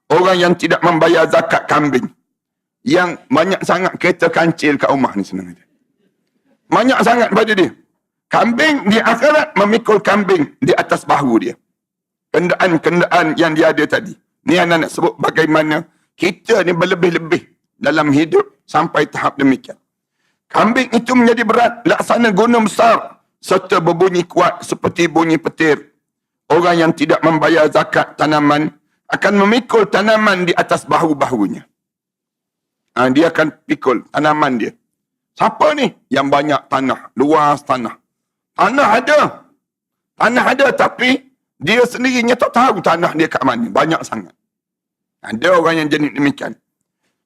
Orang yang tidak membayar zakat kambing. Yang banyak sangat kereta kancil kat rumah ni senang dia. Banyak sangat pada dia. Kambing di akhirat memikul kambing di atas bahu dia. Kendaan-kendaan yang dia ada tadi. Ni anak nak sebut bagaimana kita ni berlebih-lebih dalam hidup sampai tahap demikian. Kambing itu menjadi berat, laksana gunung besar, serta berbunyi kuat seperti bunyi petir. Orang yang tidak membayar zakat tanaman akan memikul tanaman di atas bahu-bahunya. Dia akan pikul tanaman dia. Siapa ni? Yang banyak tanah, luas tanah. Tanah ada tapi dia sendirinya tak tahu tanah dia kat mana. Banyak sangat. Ada orang yang jenis demikian.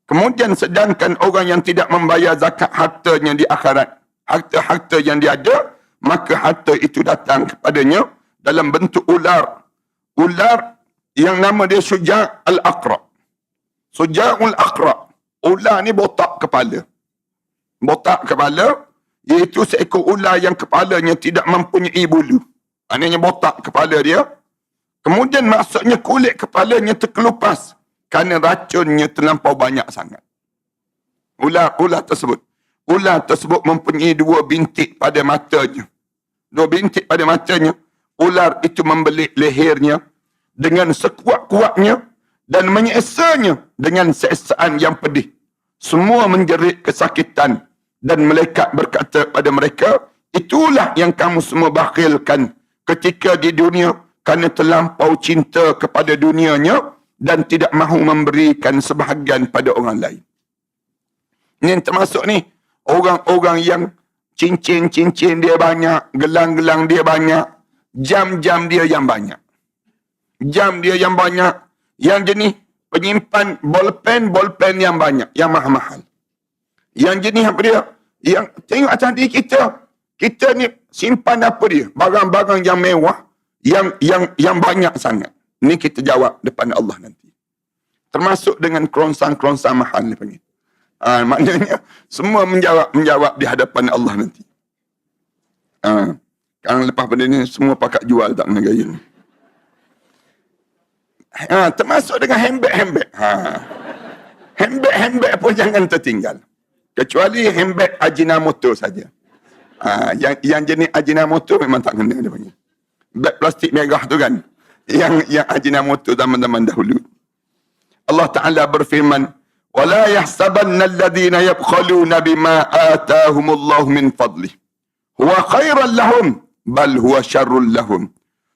Kemudian sedangkan orang yang tidak membayar zakat hartanya di akhirat, harta-harta yang dia ada, maka harta itu datang kepadanya dalam bentuk ular. Ular yang nama dia Syuja' al-Aqra. Syuja'ul Aqra. Ular ni botak kepala. Botak kepala, iaitu seekor ular yang kepalanya tidak mempunyai bulu. Maknanya botak kepala dia. Kemudian maksudnya kulit kepalanya terkelupas kerana racunnya terlampau banyak sangat. Ular tersebut mempunyai 2 bintik pada matanya. 2 bintik pada matanya. Ular itu membelit lehernya dengan sekuat-kuatnya dan menyesanya dengan seksaan yang pedih. Semua menjerit kesakitan dan malaikat berkata pada mereka, itulah yang kamu semua bakhilkan ketika di dunia kerana terlampau cinta kepada dunianya dan tidak mahu memberikan sebahagian pada orang lain. Ini termasuk ni orang-orang yang cincin-cincin dia banyak, gelang-gelang dia banyak, jam-jam dia yang banyak. Jam dia yang banyak, yang jenis penyimpan bolpen yang banyak, yang mahal-mahal. Yang jenis apa dia? Yang tengok atas diri kita. Kita ni simpan apa dia? Barang-barang yang mewah, yang banyak sangat. Ni kita jawab depan Allah nanti. Termasuk dengan kerongsang-kerongsang mahal ni panggil. Maknanya semua menjawab di hadapan Allah nanti. Kan lepas pada ni semua pakat jual tak kena gaya ni. Termasuk dengan handbag. Handbag pun jangan tertinggal. Kecuali handbag Ajinomoto saja. Yang jenis Ajinomoto memang tak kena dia panggil. Beg plastik merah tu kan. Yang Ajinomoto zaman-zaman dahulu. Allah Ta'ala berfirman, وَلَا يَحْسَبَنَّ الَّذِينَ يَبْخَلُونَ بِمَا آتَاهُمُ اللَّهُ مِنْ فَضْلِهِ هُوَ خَيْرًا لَهُمْ بَلْ هُوَ شَرٌّ لَهُمْ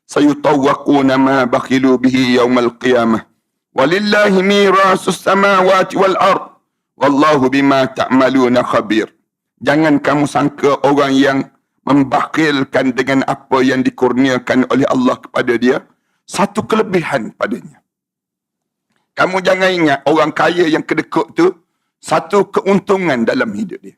سَيُطَوَّقُونَ مَا بَخِلُوا بِهِ يَوْمَ الْقِيَامَةِ وَلِلَّهِ مِيرَاثُ السَّمَاوَاتِ وَالْأَرْضِ وَاللَّهُ بِمَا تَعْمَلُونَ خَبِيرٌ. Jangan kamu sangka orang yang membakhilkan dengan apa yang dikurniakan oleh Allah kepada dia satu kelebihan padanya. Kamu jangan ingat orang kaya yang kedekut tu satu keuntungan dalam hidup dia.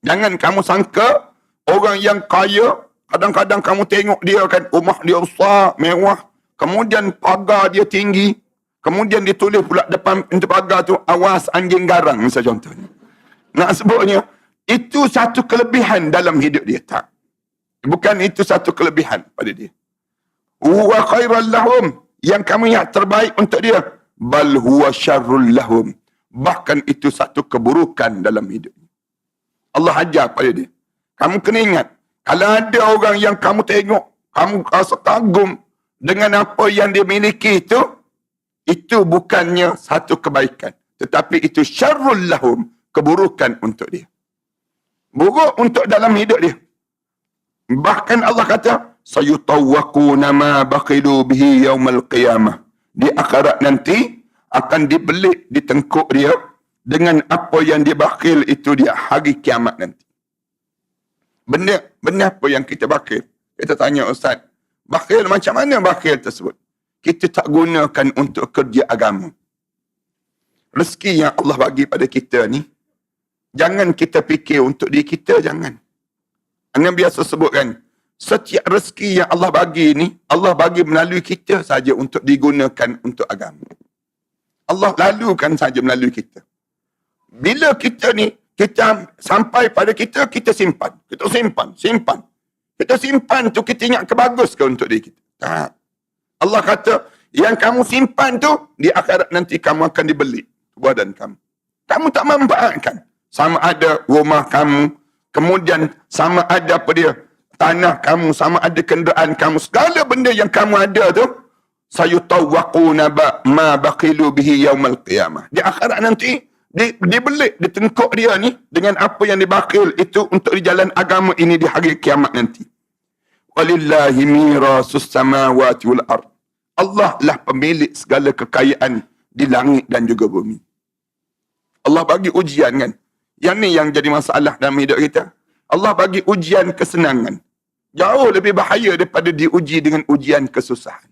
Jangan kamu sangka orang yang kaya, kadang-kadang kamu tengok dia kan, rumah dia besar, mewah, kemudian pagar dia tinggi, kemudian dia tulis pula depan pintu pagar tu, awas anjing garang, misalnya contohnya. Nak sebutnya, itu satu kelebihan dalam hidup dia. Tak. Bukan itu satu kelebihan pada dia. Huwa khairan lahum. Yang kamu ingat terbaik untuk dia. Bal huwa syarrul lahum. Bahkan itu satu keburukan dalam hidupnya. Allah ajar pada dia. Kamu kena ingat, kalau ada orang yang kamu tengok, kamu rasa kagum dengan apa yang dia miliki itu bukannya satu kebaikan. Tetapi itu syarrul lahum. Keburukan untuk dia. Buruk untuk dalam hidup dia. Bahkan Allah kata, sayutawwaquna ma bakhilu bihi yaumal qiyamah. Di akhirat nanti akan dibelit di tengkuk dia dengan apa yang dia bakhil itu dia hari kiamat nanti. Benda apa yang kita bakhil? Kita tanya ustaz, bakhil macam mana bakhil tersebut? Kita tak gunakan untuk kerja agama. Rezeki yang Allah bagi pada kita ni, jangan kita fikir untuk diri kita, jangan. Anda biasa sebutkan, setiap rezeki yang Allah bagi ni, Allah bagi melalui kita saja untuk digunakan untuk agama. Allah lalukan saja melalui kita. Bila kita ni, kita sampai pada kita simpan. Kita simpan. Kita simpan tu, kita ingat kebagus ke untuk diri kita? Tak. Allah kata, yang kamu simpan tu, di akhirat nanti kamu akan dibeli badan kamu. Kamu tak manfaatkan. Sama ada rumah kamu, kemudian sama ada apa dia, tanah kamu, sama ada kenderaan kamu, segala benda yang kamu ada tu, sayutawwaquna ma baqilu bihi yaumal qiyamah. Di akhirat nanti, dibelit, ditengkuk dia ni, dengan apa yang dibakil itu untuk di jalan agama ini di hari kiamat nanti. Walillahi mirasus samawati wal ard. Allah lah pemilik segala kekayaan di langit dan juga bumi. Allah bagi ujian kan. Yang ni yang jadi masalah dalam hidup kita. Allah bagi ujian kesenangan. Jauh lebih bahaya daripada diuji dengan ujian kesusahan.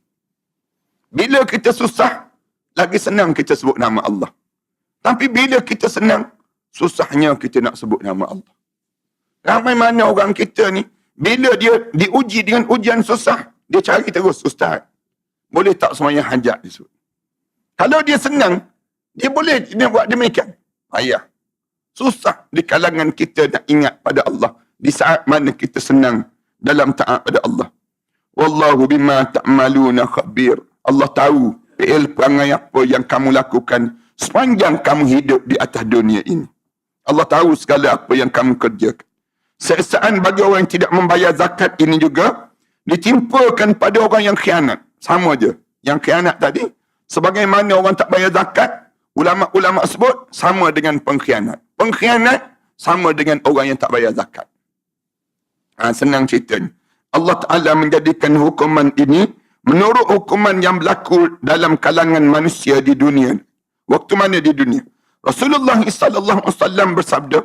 Bila kita susah, lagi senang kita sebut nama Allah. Tapi bila kita senang, susahnya kita nak sebut nama Allah. Ramai mana orang kita ni, bila dia diuji dengan ujian susah, dia cari terus, ustaz, boleh tak semuanya hajat disebut? Kalau dia senang, dia boleh dia buat demikian. Payah. Susah di kalangan kita nak ingat pada Allah di saat mana kita senang dalam taat pada Allah. Wallahu bima ta'maluna khabir. Allah tahu perangai apa yang kamu lakukan sepanjang kamu hidup di atas dunia ini. Allah tahu segala apa yang kamu kerjakan. Seksaan bagi orang yang tidak membayar zakat ini juga ditimpakan pada orang yang khianat. Sama je. Yang khianat tadi, sebagaimana orang tak bayar zakat, ulama-ulama sebut sama dengan pengkhianat. Pengkhianat sama dengan orang yang tak bayar zakat. Senang ceritanya. Allah Ta'ala menjadikan hukuman ini menurut hukuman yang berlaku dalam kalangan manusia di dunia. Waktu mana di dunia? Rasulullah SAW bersabda,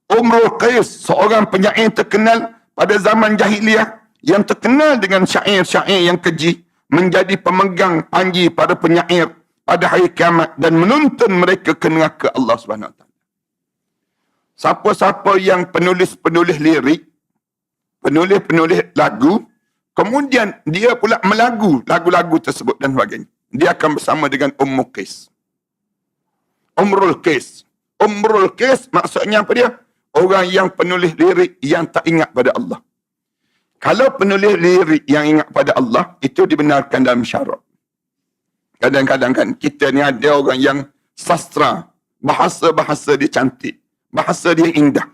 Umrul Qais, seorang penyair terkenal pada zaman jahiliyah yang terkenal dengan syair-syair yang keji, menjadi pemegang panji para penyair pada hari kiamat dan menuntun mereka ke neraka Allah SWT. Siapa-siapa yang penulis-penulis lirik, penulis-penulis lagu, kemudian dia pula melagu lagu-lagu tersebut dan sebagainya, dia akan bersama dengan Umrul Qais. Umrul Qais. Umrul Qais maksudnya apa dia? Orang yang penulis lirik yang tak ingat pada Allah. Kalau penulis lirik yang ingat pada Allah, itu dibenarkan dalam syarak. Kadang-kadang kan, kita ni ada orang yang sastra, bahasa-bahasa dia cantik, bahasa dia indah.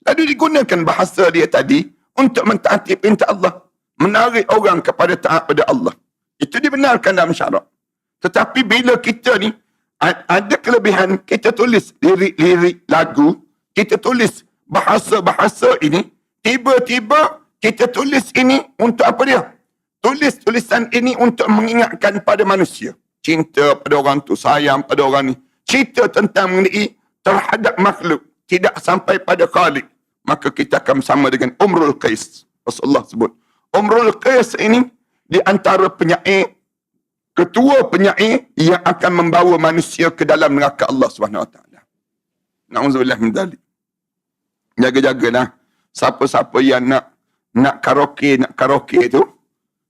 Lalu digunakan bahasa dia tadi untuk mentaati perintah Allah, menarik orang kepada taat pada Allah. Itu dibenarkan dalam syarak. Tetapi bila kita ni, ada kelebihan, kita tulis lirik-lirik lagu, kita tulis bahasa-bahasa ini, tiba-tiba kita tulis ini untuk apa dia? Tulis tulisan ini untuk mengingatkan pada manusia. Cinta pada orang tu, sayang pada orang ni. Cerita tentang mengenai terhadap makhluk, tidak sampai pada Khalik. Maka kita akan sama dengan Umrul Qais. Rasulullah sebut. Umrul Qais ini di antara penyair, ketua penyair yang akan membawa manusia ke dalam neraka Allah SWT. Na'udzubillah min dzalik. Jaga-jagalah siapa-siapa yang nak karaoke tu,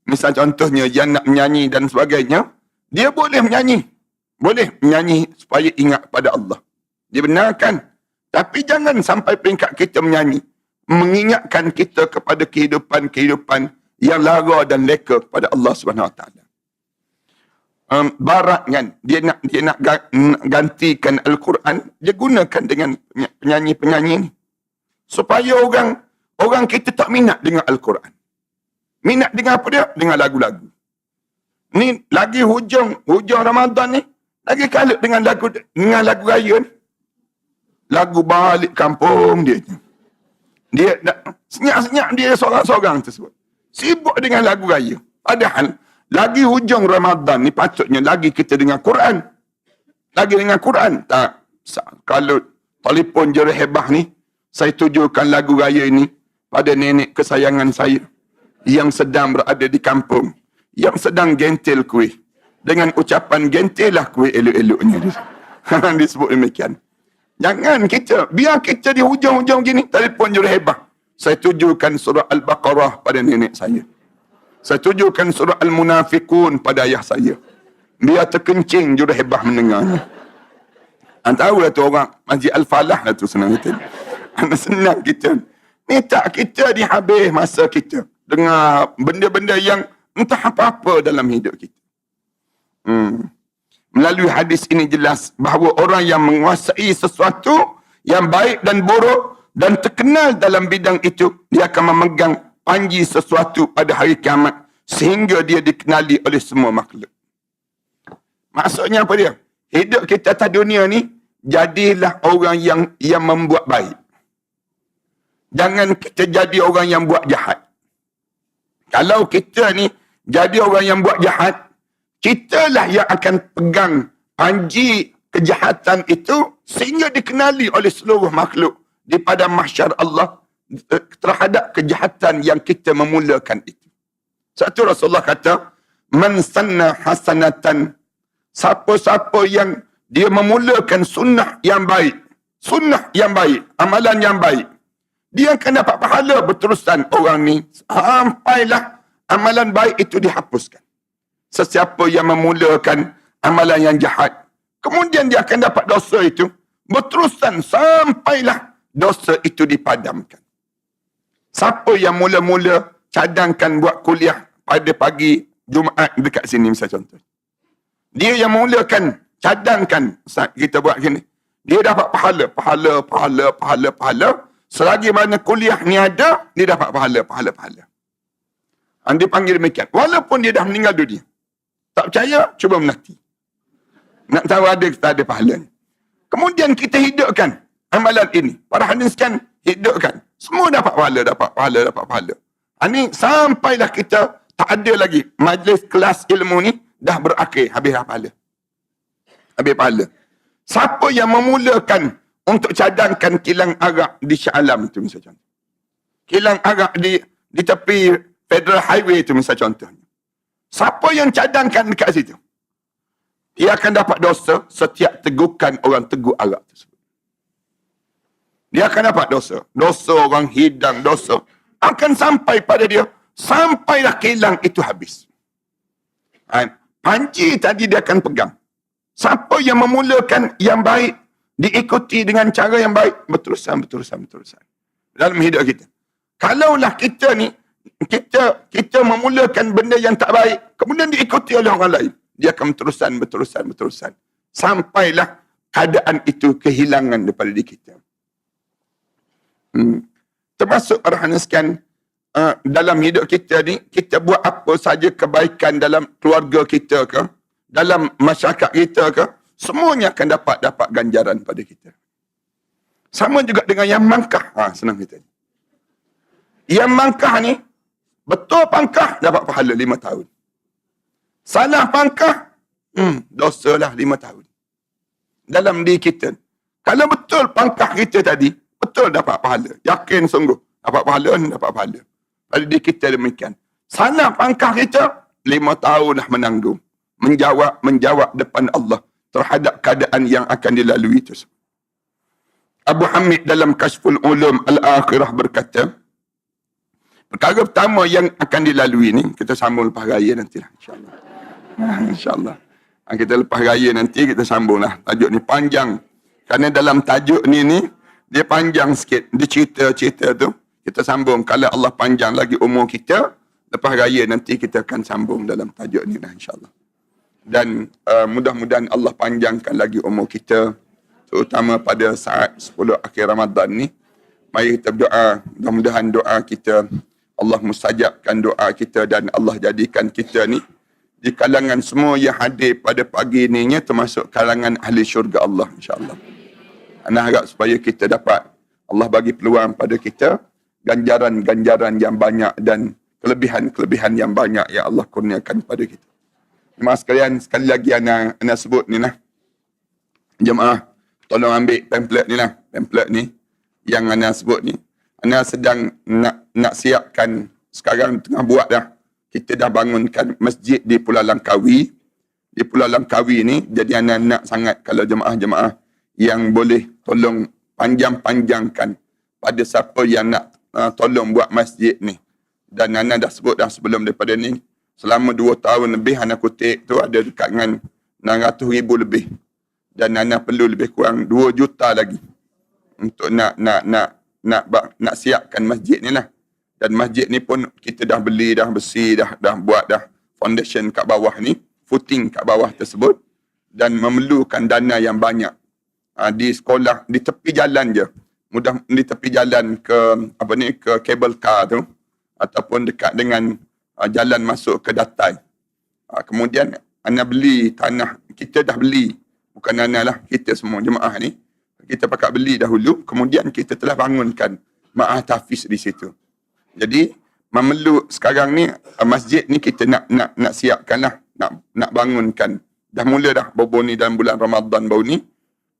misal contohnya yang nak menyanyi dan sebagainya, dia boleh menyanyi supaya ingat pada Allah, dibenarkan. Tapi jangan sampai peringkat kita menyanyi mengingatkan kita kepada kehidupan yang lara dan leka kepada Allah SWT. Barat kan, dia nak gantikan Al-Quran, dia gunakan dengan penyanyi-penyanyi ni supaya orang kita tak minat dengan Al-Quran. Minat dengan apa dia? Dengan lagu-lagu. Ni lagi hujung Ramadan ni, lagi kalut dengan lagu raya ni. Lagu balik kampung dia. Dia senyap-senyap dia seorang-seorang tersebut. Sibuk dengan lagu raya. Padahal lagi hujung Ramadan ni patutnya lagi kita dengar Quran. Lagi dengar Quran. Tak. Kalau telefon Jerih Hebah ni, saya tujukan lagu raya ini pada nenek kesayangan saya yang sedang berada di kampung, yang sedang gentil kuih. Dengan ucapan gentillah kuih elok-eloknya. Disebut demikian. Jangan kita, biar kita di hujung-hujung gini, telefon Jerih Hebah. Saya tujukan surah Al-Baqarah pada nenek saya. Saya tujukan surah Al-Munafiqun pada ayah saya. Biar terkencing Jerih Hebah mendengarnya. Tahu lah tu orang Masjid Al-Falah lah tu senang kita. Senang kita. Ni tak kita dihabis masa kita dengan benda-benda yang entah apa-apa dalam hidup kita. Melalui hadis ini jelas bahawa orang yang menguasai sesuatu yang baik dan buruk dan terkenal dalam bidang itu, dia akan memegang panji sesuatu pada hari kiamat sehingga dia dikenali oleh semua makhluk. Maksudnya apa dia? Hidup kita atas dunia ni, jadilah orang yang membuat baik. Jangan kita jadi orang yang buat jahat. Kalau kita ni jadi orang yang buat jahat, kitalah yang akan pegang panji kejahatan itu sehingga dikenali oleh seluruh makhluk di padang mahsyar Allah terhadap kejahatan yang kita memulakan itu. Satu Rasulullah kata, man sanna hasanatan, siapa-siapa yang dia memulakan sunnah yang baik, amalan yang baik, dia akan dapat pahala berterusan orang ni sampailah amalan baik itu dihapuskan. Sesiapa yang memulakan amalan yang jahat, kemudian dia akan dapat dosa itu berterusan sampailah dosa itu dipadamkan. Siapa yang mula-mula cadangkan buat kuliah pada pagi Jumaat dekat sini misal contoh, dia yang mulakan cadangkan kita buat gini, dia dapat pahala. Selagi mana kuliah ni ada, dia dapat pahala. Dia panggil demikian. Walaupun dia dah meninggal dunia. Tak percaya, cuba menanti. Nak tahu ada kita ada pahala ni. Kemudian kita hidupkan amalan ini. Para hadirin sekalian, hidupkan. Semua dapat pahala. Ini sampailah kita tak ada lagi. Majlis kelas ilmu ni dah berakhir. Habis pahala. Siapa yang memulakan untuk cadangkan kilang arak di Shah Alam itu misal contoh. Kilang arak di tepi Federal Highway itu misal contohnya. Siapa yang cadangkan dekat situ, dia akan dapat dosa setiap tegukan orang teguk arak tersebut. Dia akan dapat dosa. Dosa orang hidang, dosa akan sampai pada dia. Sampailah kilang itu habis. Panci tadi dia akan pegang. Siapa yang memulakan yang baik, diikuti dengan cara yang baik, berterusan. Dalam hidup kita. Kalaulah kita ni, kita memulakan benda yang tak baik, kemudian diikuti oleh orang lain, dia akan berterusan. Sampailah keadaan itu kehilangan daripada diri kita. Termasuk arahankan dalam hidup kita ni, kita buat apa saja kebaikan dalam keluarga kita ke, dalam masyarakat kita ke, semuanya akan dapat ganjaran pada kita. Sama juga dengan yang mangkah. Senang kita. Yang mangkah ni, betul pangkah, dapat pahala 5 tahun. Salah pangkah, dosa lah 5 tahun. Dalam diri kita. Kalau betul pangkah kita tadi, betul dapat pahala. Yakin sungguh. Dapat pahala. Pada diri kita demikian. Salah pangkah kita, 5 tahun dah menanggung. Menjawab depan Allah terhadap keadaan yang akan dilalui tersebut. Abu Hamid dalam Kashful Ulum Al-Akhirah berkata, perkara pertama yang akan dilalui ni, kita sambung lepas raya nantilah, insyaAllah. InsyaAllah. Kita lepas raya nanti, kita sambunglah. Tajuk ni panjang. Kerana dalam tajuk ni dia panjang sikit. Dia cerita tu. Kita sambung. Kalau Allah panjang lagi umur kita, lepas raya nanti kita akan sambung dalam tajuk ni lah, insyaAllah. Dan mudah-mudahan Allah panjangkan lagi umur kita, terutama pada saat 10 akhir Ramadan ni. Mari kita berdoa, mudah-mudahan doa kita, Allah mustajabkan doa kita dan Allah jadikan kita ni di kalangan semua yang hadir pada pagi ni, termasuk kalangan ahli syurga Allah, insyaAllah. Ana harap supaya kita dapat, Allah bagi peluang pada kita, ganjaran-ganjaran yang banyak dan kelebihan-kelebihan yang banyak yang Allah kurniakan pada kita. Jemaah sekalian, sekali lagi ana sebut ni lah. Jemaah, tolong ambil pamphlet ni lah. Pamphlet ni yang ana sebut ni. Ana sedang nak siapkan, sekarang tengah buat dah. Kita dah bangunkan masjid di Pulau Langkawi. Di Pulau Langkawi ni, jadi ana nak sangat kalau jemaah-jemaah yang boleh tolong panjang-panjangkan pada siapa yang nak tolong buat masjid ni. Dan ana dah sebut dah sebelum daripada ni. Selama 2 tahun lebih anak kutip tu ada dekat dengan 600,000 lebih. Dan ana perlu lebih kurang 2 juta lagi untuk nak siapkan masjid ni lah. Dan masjid ni pun kita dah beli, dah besi, dah buat dah foundation kat bawah ni, footing kat bawah tersebut, dan memerlukan dana yang banyak. Di sekolah, di tepi jalan je. Mudah di tepi jalan ke kabel car tu, ataupun dekat dengan jalan masuk ke Datai. Kemudian ana beli tanah, kita dah beli. Bukan ana lah, kita semua jemaah ni. Kita pakat beli dahulu, kemudian kita telah bangunkan ma'ah tahfiz di situ. Jadi, sekarang ni masjid ni kita nak siapkan lah, nak bangunkan. Dah mula dah bobo ni dalam bulan Ramadan baru ni.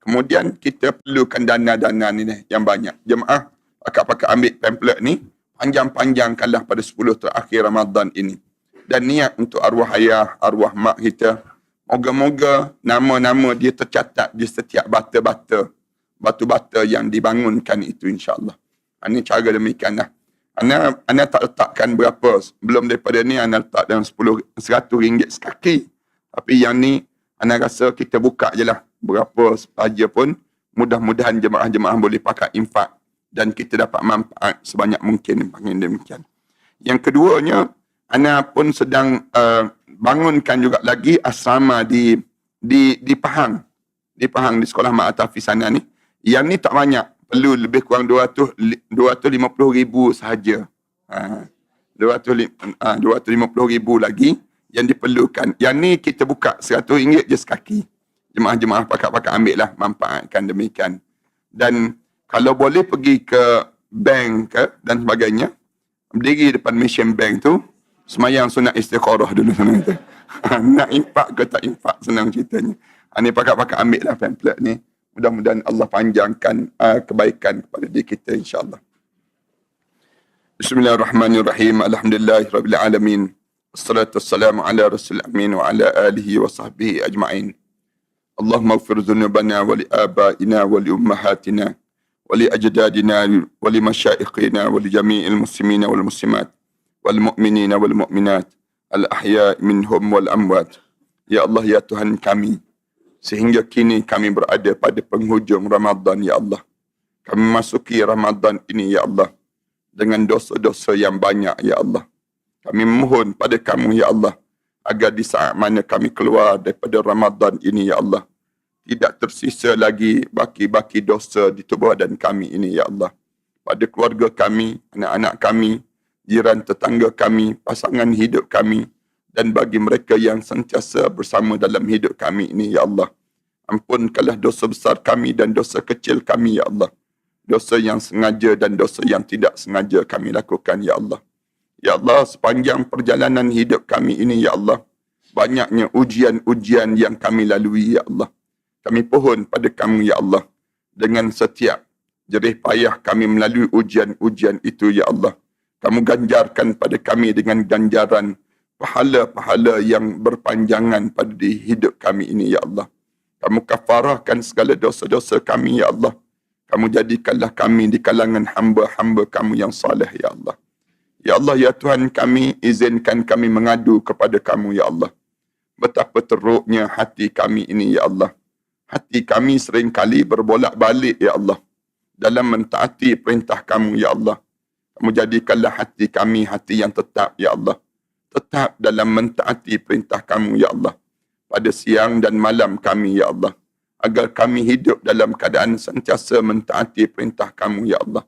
Kemudian kita perlukan dana-dana ni yang banyak. Jemaah pakat ambil pamphlet ni, panjang-panjangkanlah pada 10 terakhir Ramadan ini. Dan niat untuk arwah ayah, arwah mak kita. Moga-moga nama-nama dia tercatat di setiap batu-bata yang dibangunkan itu, insyaAllah. Ini cara demikian lah. Ana tak letakkan berapa. Belum daripada ni, ana letak dalam 100 ringgit sekaki. Tapi yang ni, ana rasa kita buka je lah. Berapa saja pun, mudah-mudahan jemaah-jemaah boleh pakai infak dan kita dapat manfaat sebanyak mungkin. Demikian. Yang keduanya, ana pun sedang bangunkan juga lagi asrama di Pahang. Di Pahang, di sekolah Ma'at Hafiz sana ni. Yang ni tak banyak. Perlu lebih kurang 250,000 sahaja. 250,000 lagi yang diperlukan. Yang ni kita buka 100 ringgit je sekaki. Jemaah-jemaah pakat-pakat ambil lah, manfaatkan demikian. Dan kalau boleh pergi ke bank dan sebagainya, berdiri depan Mission Bank tu, semayang sunat istikharah dulu senang tu. Nak infak ke tak infak, senang ceritanya. Ini pakat-pakat ambil lah pamphlet ni. Mudah-mudahan Allah panjangkan kebaikan kepada diri kita, insyaAllah. Bismillahirrahmanirrahim. Alhamdulillahirrabbilalamin. Assalatu wassalamu ala rasul amin wa ala alihi wa sahbihi ajma'in. Allahumma ighfir dhunubana wa li abaina wa li ummahatina wa li ajdadina wa li masyaikhina wa li jami'il muslimina wal muslimat wal mu'minina wal mu'minat al ahya' minhum wal amwat. Ya Allah, ya Tuhan kami, sehingga kini kami berada pada penghujung Ramadan, ya Allah. Kami masuki Ramadan ini, ya Allah, dengan dosa-dosa yang banyak, ya Allah. Kami memohon pada kamu, ya Allah, agar di saat mana kami keluar daripada Ramadan ini, ya Allah, tidak tersisa lagi baki-baki dosa di tubuh badan kami ini, ya Allah. Pada keluarga kami, anak-anak kami, jiran tetangga kami, pasangan hidup kami, dan bagi mereka yang sentiasa bersama dalam hidup kami ini, ya Allah. Ampunkanlah dosa besar kami dan dosa kecil kami, ya Allah. Dosa yang sengaja dan dosa yang tidak sengaja kami lakukan, ya Allah. Ya Allah, sepanjang perjalanan hidup kami ini, ya Allah, banyaknya ujian-ujian yang kami lalui, ya Allah. Kami pohon pada kamu, ya Allah, dengan setiap jerih payah kami melalui ujian-ujian itu, ya Allah. Kamu ganjarkan pada kami dengan ganjaran pahala-pahala yang berpanjangan pada hidup kami ini, ya Allah. Kamu kafarahkan segala dosa-dosa kami, ya Allah. Kamu jadikanlah kami di kalangan hamba-hamba kamu yang saleh, ya Allah. Ya Allah, ya Tuhan kami, izinkan kami mengadu kepada kamu, ya Allah. Betapa teruknya hati kami ini, ya Allah. Hati kami seringkali berbolak-balik, ya Allah, dalam mentaati perintah kamu, ya Allah. Kamu jadikanlah hati kami hati yang tetap, ya Allah. Tetap dalam mentaati perintah kamu, ya Allah. Pada siang dan malam kami, ya Allah. Agar kami hidup dalam keadaan sentiasa mentaati perintah kamu, ya Allah.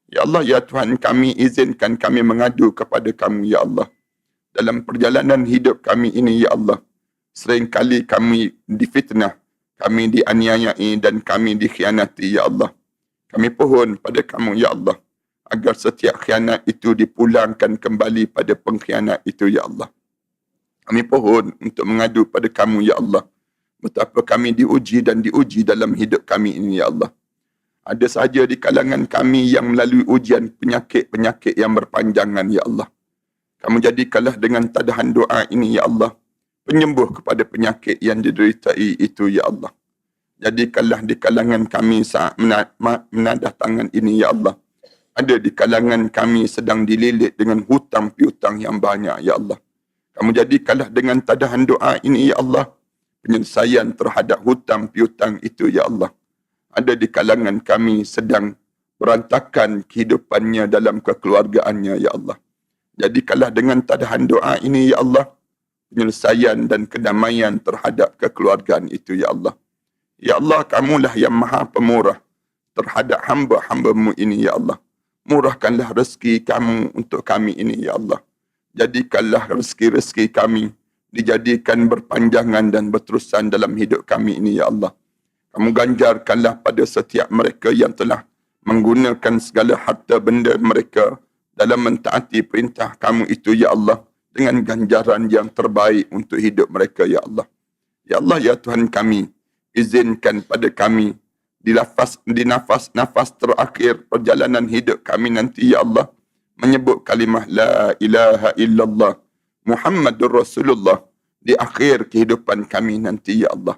Ya Allah, ya Tuhan kami, izinkan kami mengadu kepada kamu, ya Allah. Dalam perjalanan hidup kami ini, ya Allah, seringkali kami difitnah, kami dianiayai dan kami dikhianati, ya Allah. Kami pohon pada kamu, ya Allah, agar setiap khianat itu dipulangkan kembali pada pengkhianat itu, ya Allah. Kami pohon untuk mengadu pada kamu, ya Allah, betapa kami diuji dan diuji dalam hidup kami ini, ya Allah. Ada sahaja di kalangan kami yang melalui ujian penyakit-penyakit yang berpanjangan, ya Allah. Kamu jadikanlah dengan tadahan doa ini, ya Allah, penyembuh kepada penyakit yang dideritai itu, ya Allah. Jadikanlah di kalangan kami saat menadah tangan ini, ya Allah, ada di kalangan kami sedang dililit dengan hutang piutang yang banyak, ya Allah. Kamu jadikanlah dengan tadahan doa ini, ya Allah, penyelesaian terhadap hutang piutang itu, ya Allah. Ada di kalangan kami sedang berantakan kehidupannya dalam kekeluargaannya, ya Allah. Jadikanlah dengan tadahan doa ini, ya Allah, penyelesaian dan kedamaian terhadap kekeluargaan itu, ya Allah. Ya Allah, kamulah yang maha pemurah terhadap hamba-hambamu ini, ya Allah. Murahkanlah rezeki kamu untuk kami ini, ya Allah. Jadikanlah rezeki-rezeki kami dijadikan berpanjangan dan berterusan dalam hidup kami ini, ya Allah. Kamu ganjarkanlah pada setiap mereka yang telah menggunakan segala harta benda mereka dalam mentaati perintah kamu itu, ya Allah, dengan ganjaran yang terbaik untuk hidup mereka, ya Allah. Ya Allah, ya Tuhan kami, izinkan pada kami di nafas terakhir perjalanan hidup kami nanti, ya Allah, menyebut kalimah la ilaha illallah Muhammadur Rasulullah di akhir kehidupan kami nanti, ya Allah.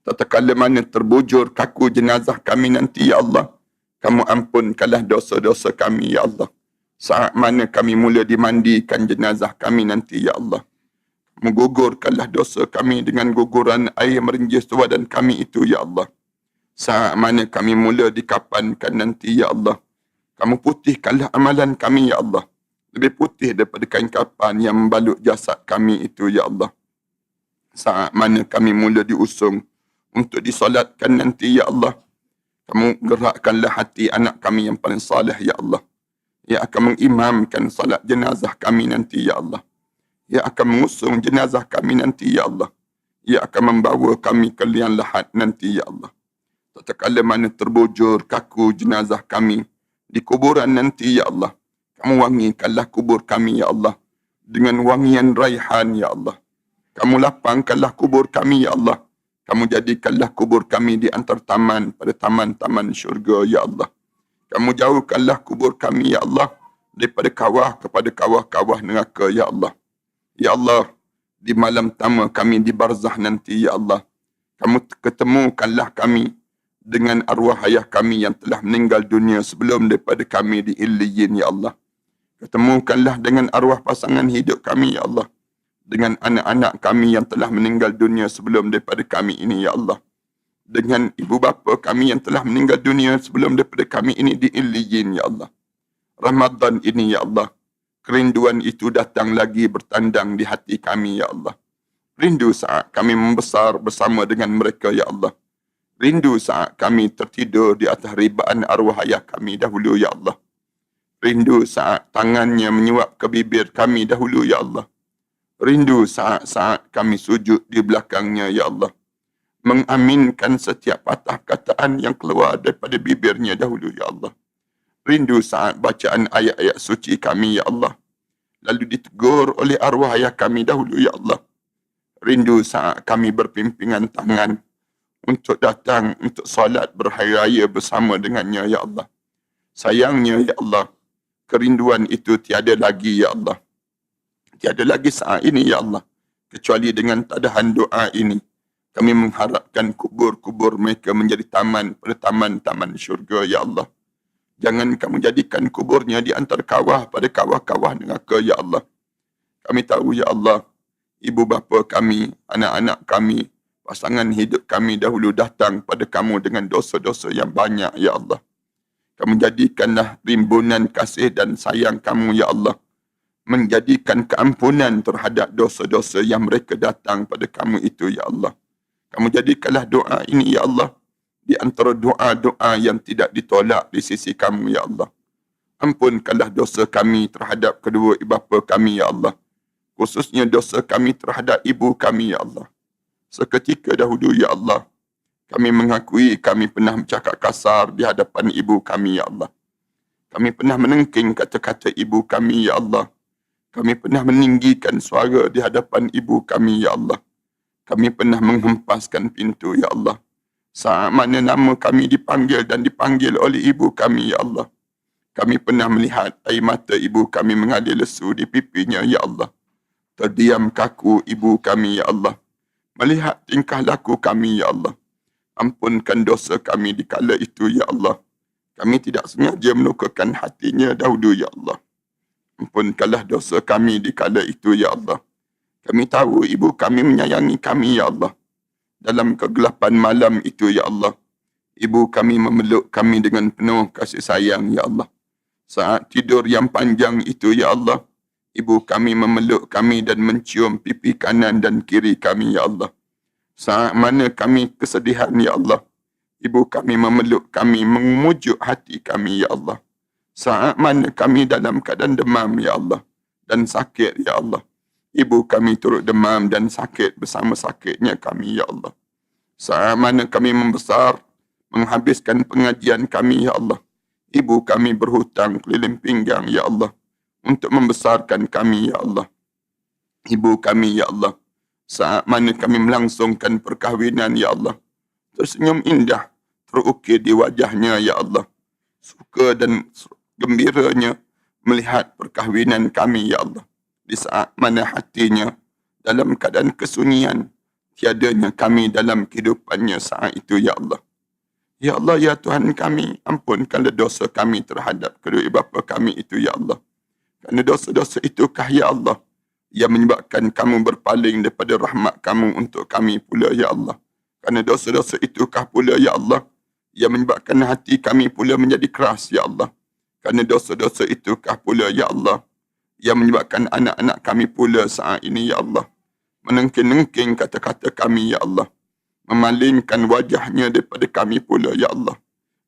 Tatkala mana terbujur kaku jenazah kami nanti, ya Allah, kamu ampunkanlah dosa-dosa kami, ya Allah. Saat mana kami mula dimandikan jenazah kami nanti, ya Allah, menggugurkanlah dosa kami dengan guguran air merinjis badan kami itu, ya Allah. Saat mana kami mula dikapankan nanti, ya Allah, kamu putihkanlah amalan kami, ya Allah. Lebih putih daripada kain kapan yang membalut jasad kami itu, ya Allah. Saat mana kami mula diusung untuk disolatkan nanti, ya Allah, kamu gerakkanlah hati anak kami yang paling saleh, ya Allah, yang akan mengimamkan salat jenazah kami nanti, ya Allah. Yang akan mengusung jenazah kami nanti, ya Allah. Yang akan membawa kami ke liang lahat nanti, ya Allah. Tatkala mana terbujur kaku jenazah kami di kuburan nanti, ya Allah, kamu wangikanlah kubur kami, ya Allah, dengan wangian raihan, ya Allah. Kamu lapangkanlah kubur kami, ya Allah. Kamu jadikanlah kubur kami di antara taman pada taman-taman syurga, ya Allah. Kamu jauhkanlah kubur kami, ya Allah, daripada kawah kepada kawah-kawah neraka, ya Allah. Ya Allah, di malam pertama kami di barzah nanti, ya Allah, kamu ketemukanlah kami dengan arwah ayah kami yang telah meninggal dunia sebelum daripada kami di Illiyin, ya Allah. Ketemukanlah dengan arwah pasangan hidup kami, ya Allah, dengan anak-anak kami yang telah meninggal dunia sebelum daripada kami ini, ya Allah. Dengan ibu bapa kami yang telah meninggal dunia sebelum daripada kami ini di Illiyin, ya Allah. Ramadan ini, ya Allah, kerinduan itu datang lagi bertandang di hati kami, ya Allah. Rindu saat kami membesar bersama dengan mereka, ya Allah. Rindu saat kami tertidur di atas ribaan arwah ayah kami dahulu, ya Allah. Rindu saat tangannya menyuap ke bibir kami dahulu, ya Allah. Rindu saat-saat kami sujud di belakangnya, ya Allah, mengaminkan setiap patah kataan yang keluar daripada bibirnya dahulu, ya Allah. Rindu saat bacaan ayat-ayat suci kami, ya Allah, lalu ditegur oleh arwah ayah kami dahulu, ya Allah. Rindu saat kami berpimpinan tangan untuk datang untuk solat berhari raya bersama dengannya, ya Allah. Sayangnya, ya Allah, kerinduan itu tiada lagi, ya Allah. Tiada lagi saat ini, ya Allah, kecuali dengan tadahan doa ini. Kami mengharapkan kubur-kubur mereka menjadi taman pada taman-taman syurga, ya Allah. Jangan kamu jadikan kuburnya di antara kawah pada kawah-kawah neraka, ya Allah. Kami tahu, ya Allah, ibu bapa kami, anak-anak kami, pasangan hidup kami dahulu datang pada kamu dengan dosa-dosa yang banyak, ya Allah. Kamu jadikanlah rimbunan kasih dan sayang kamu, ya Allah, menjadikan keampunan terhadap dosa-dosa yang mereka datang pada kamu itu, ya Allah. Kamu jadikanlah doa ini, ya Allah, di antara doa-doa yang tidak ditolak di sisi kamu, ya Allah. Ampunkanlah dosa kami terhadap kedua ibu bapa kami, ya Allah. Khususnya dosa kami terhadap ibu kami, ya Allah. Seketika dahulu, ya Allah, kami mengakui kami pernah bercakap kasar di hadapan ibu kami, ya Allah. Kami pernah menengking kata-kata ibu kami, ya Allah. Kami pernah meninggikan suara di hadapan ibu kami, ya Allah. Kami pernah menghempaskan pintu, ya Allah. Saat mana nama kami dipanggil dan dipanggil oleh ibu kami, ya Allah. Kami pernah melihat air mata ibu kami mengalir lesu di pipinya, ya Allah. Terdiam kaku ibu kami, ya Allah, melihat tingkah laku kami, ya Allah. Ampunkan dosa kami di kala itu, ya Allah. Kami tidak sengaja melukakan hatinya dahulu, ya Allah. Ampunkanlah dosa kami di kala itu, ya Allah. Kami tahu ibu kami menyayangi kami, ya Allah. dalam kegelapan malam itu, ya Allah. Ibu kami memeluk kami dengan penuh kasih sayang, ya Allah. Saat tidur yang panjang itu, ya Allah, ibu kami memeluk kami dan mencium pipi kanan dan kiri kami, ya Allah. Saat mana kami kesedihan, ya Allah, ibu kami memeluk kami, memujuk hati kami, ya Allah. Saat mana kami dalam keadaan demam, ya Allah, dan sakit, ya Allah, ibu kami turut demam dan sakit bersama sakitnya kami, ya Allah. Saat mana kami membesar, menghabiskan pengajian kami, ya Allah, ibu kami berhutang keliling pinggang, ya Allah, untuk membesarkan kami, ya Allah. Ibu kami, ya Allah, saat mana kami melangsungkan perkahwinan, ya Allah, tersenyum indah terukir di wajahnya, ya Allah. Suka dan gembiranya melihat perkahwinan kami, ya Allah. Di saat mana hatinya dalam keadaan kesunyian, tiadanya kami dalam kehidupannya saat itu, ya Allah. Ya Allah, ya Tuhan kami, ampunkanlah dosa kami terhadap kedua bapa kami itu, ya Allah. Kerana dosa-dosa itukah, ya Allah, yang menyebabkan kamu berpaling daripada rahmat kamu untuk kami pula, ya Allah. Kerana dosa-dosa itukah pula, ya Allah, yang menyebabkan hati kami pula menjadi keras, ya Allah. Kerana dosa-dosa itukah pula, ya Allah, yang menyebabkan anak-anak kami pula saat ini, ya Allah, menengking-nengking kata-kata kami, ya Allah, memalingkan wajahnya daripada kami pula, ya Allah.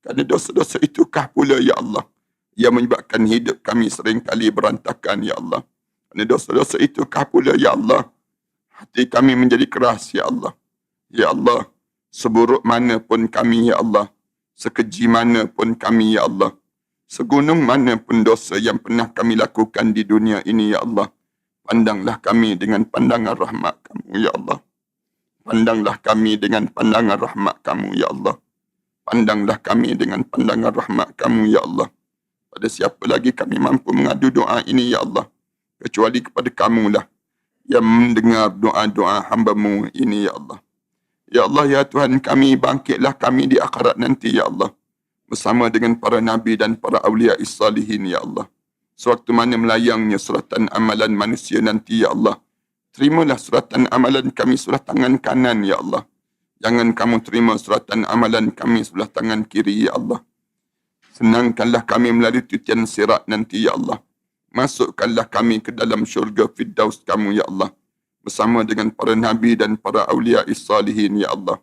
Kerana dosa-dosa itukah pula, ya Allah, yang menyebabkan hidup kami seringkali berantakan, ya Allah. Kerana dosa-dosa itukah pula, ya Allah, hati kami menjadi keras, ya Allah. Ya Allah, seburuk mana pun kami, ya Allah, sekeji mana pun kami, ya Allah, segunung mana pun dosa yang pernah kami lakukan di dunia ini, ya Allah, pandanglah kami dengan pandangan rahmat kamu, ya Allah. Pandanglah kami dengan pandangan rahmat kamu, ya Allah. Pandanglah kami dengan pandangan rahmat kamu, ya Allah. Pada siapa lagi kami mampu mengadu doa ini, ya Allah, kecuali kepada kamulah yang mendengar doa-doa hamba-Mu ini, ya Allah. Ya Allah, ya Tuhan kami, bangkitlah kami di akhirat nanti, ya Allah, bersama dengan para nabi dan para awliya salihin, ya Allah. Sewaktu mana melayangnya suratan amalan manusia nanti, ya Allah, terimalah suratan amalan kami sebelah tangan kanan, ya Allah. Jangan kamu terima suratan amalan kami sebelah tangan kiri, ya Allah. Senangkanlah kami melalui titian sirat nanti, ya Allah. Masukkanlah kami ke dalam syurga Firdaus kamu, ya Allah, bersama dengan para nabi dan para awliya salihin, ya Allah.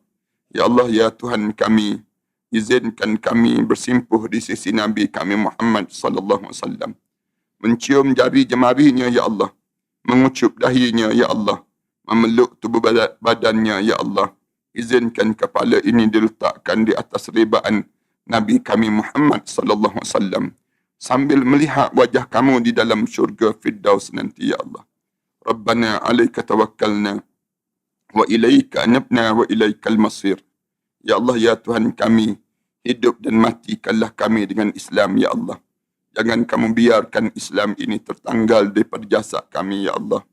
Ya Allah, ya Tuhan kami, izinkan kami bersimpuh di sisi Nabi kami Muhammad sallallahu alaihi wasallam, mencium jari jemarinya, ya Allah, mengucup dahinya, ya Allah, memeluk tubuh badannya, ya Allah. Izinkan kepala ini diletakkan di atas ribaan Nabi kami Muhammad sallallahu alaihi wasallam, sambil melihat wajah kamu di dalam syurga Firdaus nanti, ya Allah. Rabbana alaika tawakkalna wa ilaika anabna wa ilaikal masir. Ya Allah, ya Tuhan kami, hidup dan matikanlah kami dengan Islam, ya Allah. Jangan kamu biarkan Islam ini tertanggal daripada jasad kami, ya Allah.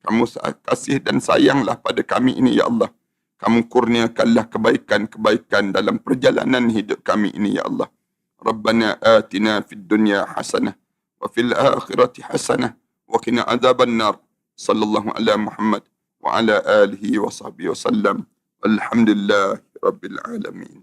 Kamu kasih dan sayanglah pada kami ini, ya Allah. Kamu kurniakanlah kebaikan-kebaikan dalam perjalanan hidup kami ini, ya Allah. Rabbana atina fid dunya hasanah wa fil akhirati hasanah wa qina adzaban nar. Sallallahu ala Muhammad wa ala alihi wa sahbihi wa sallam. Alhamdulillah rabbil alamin.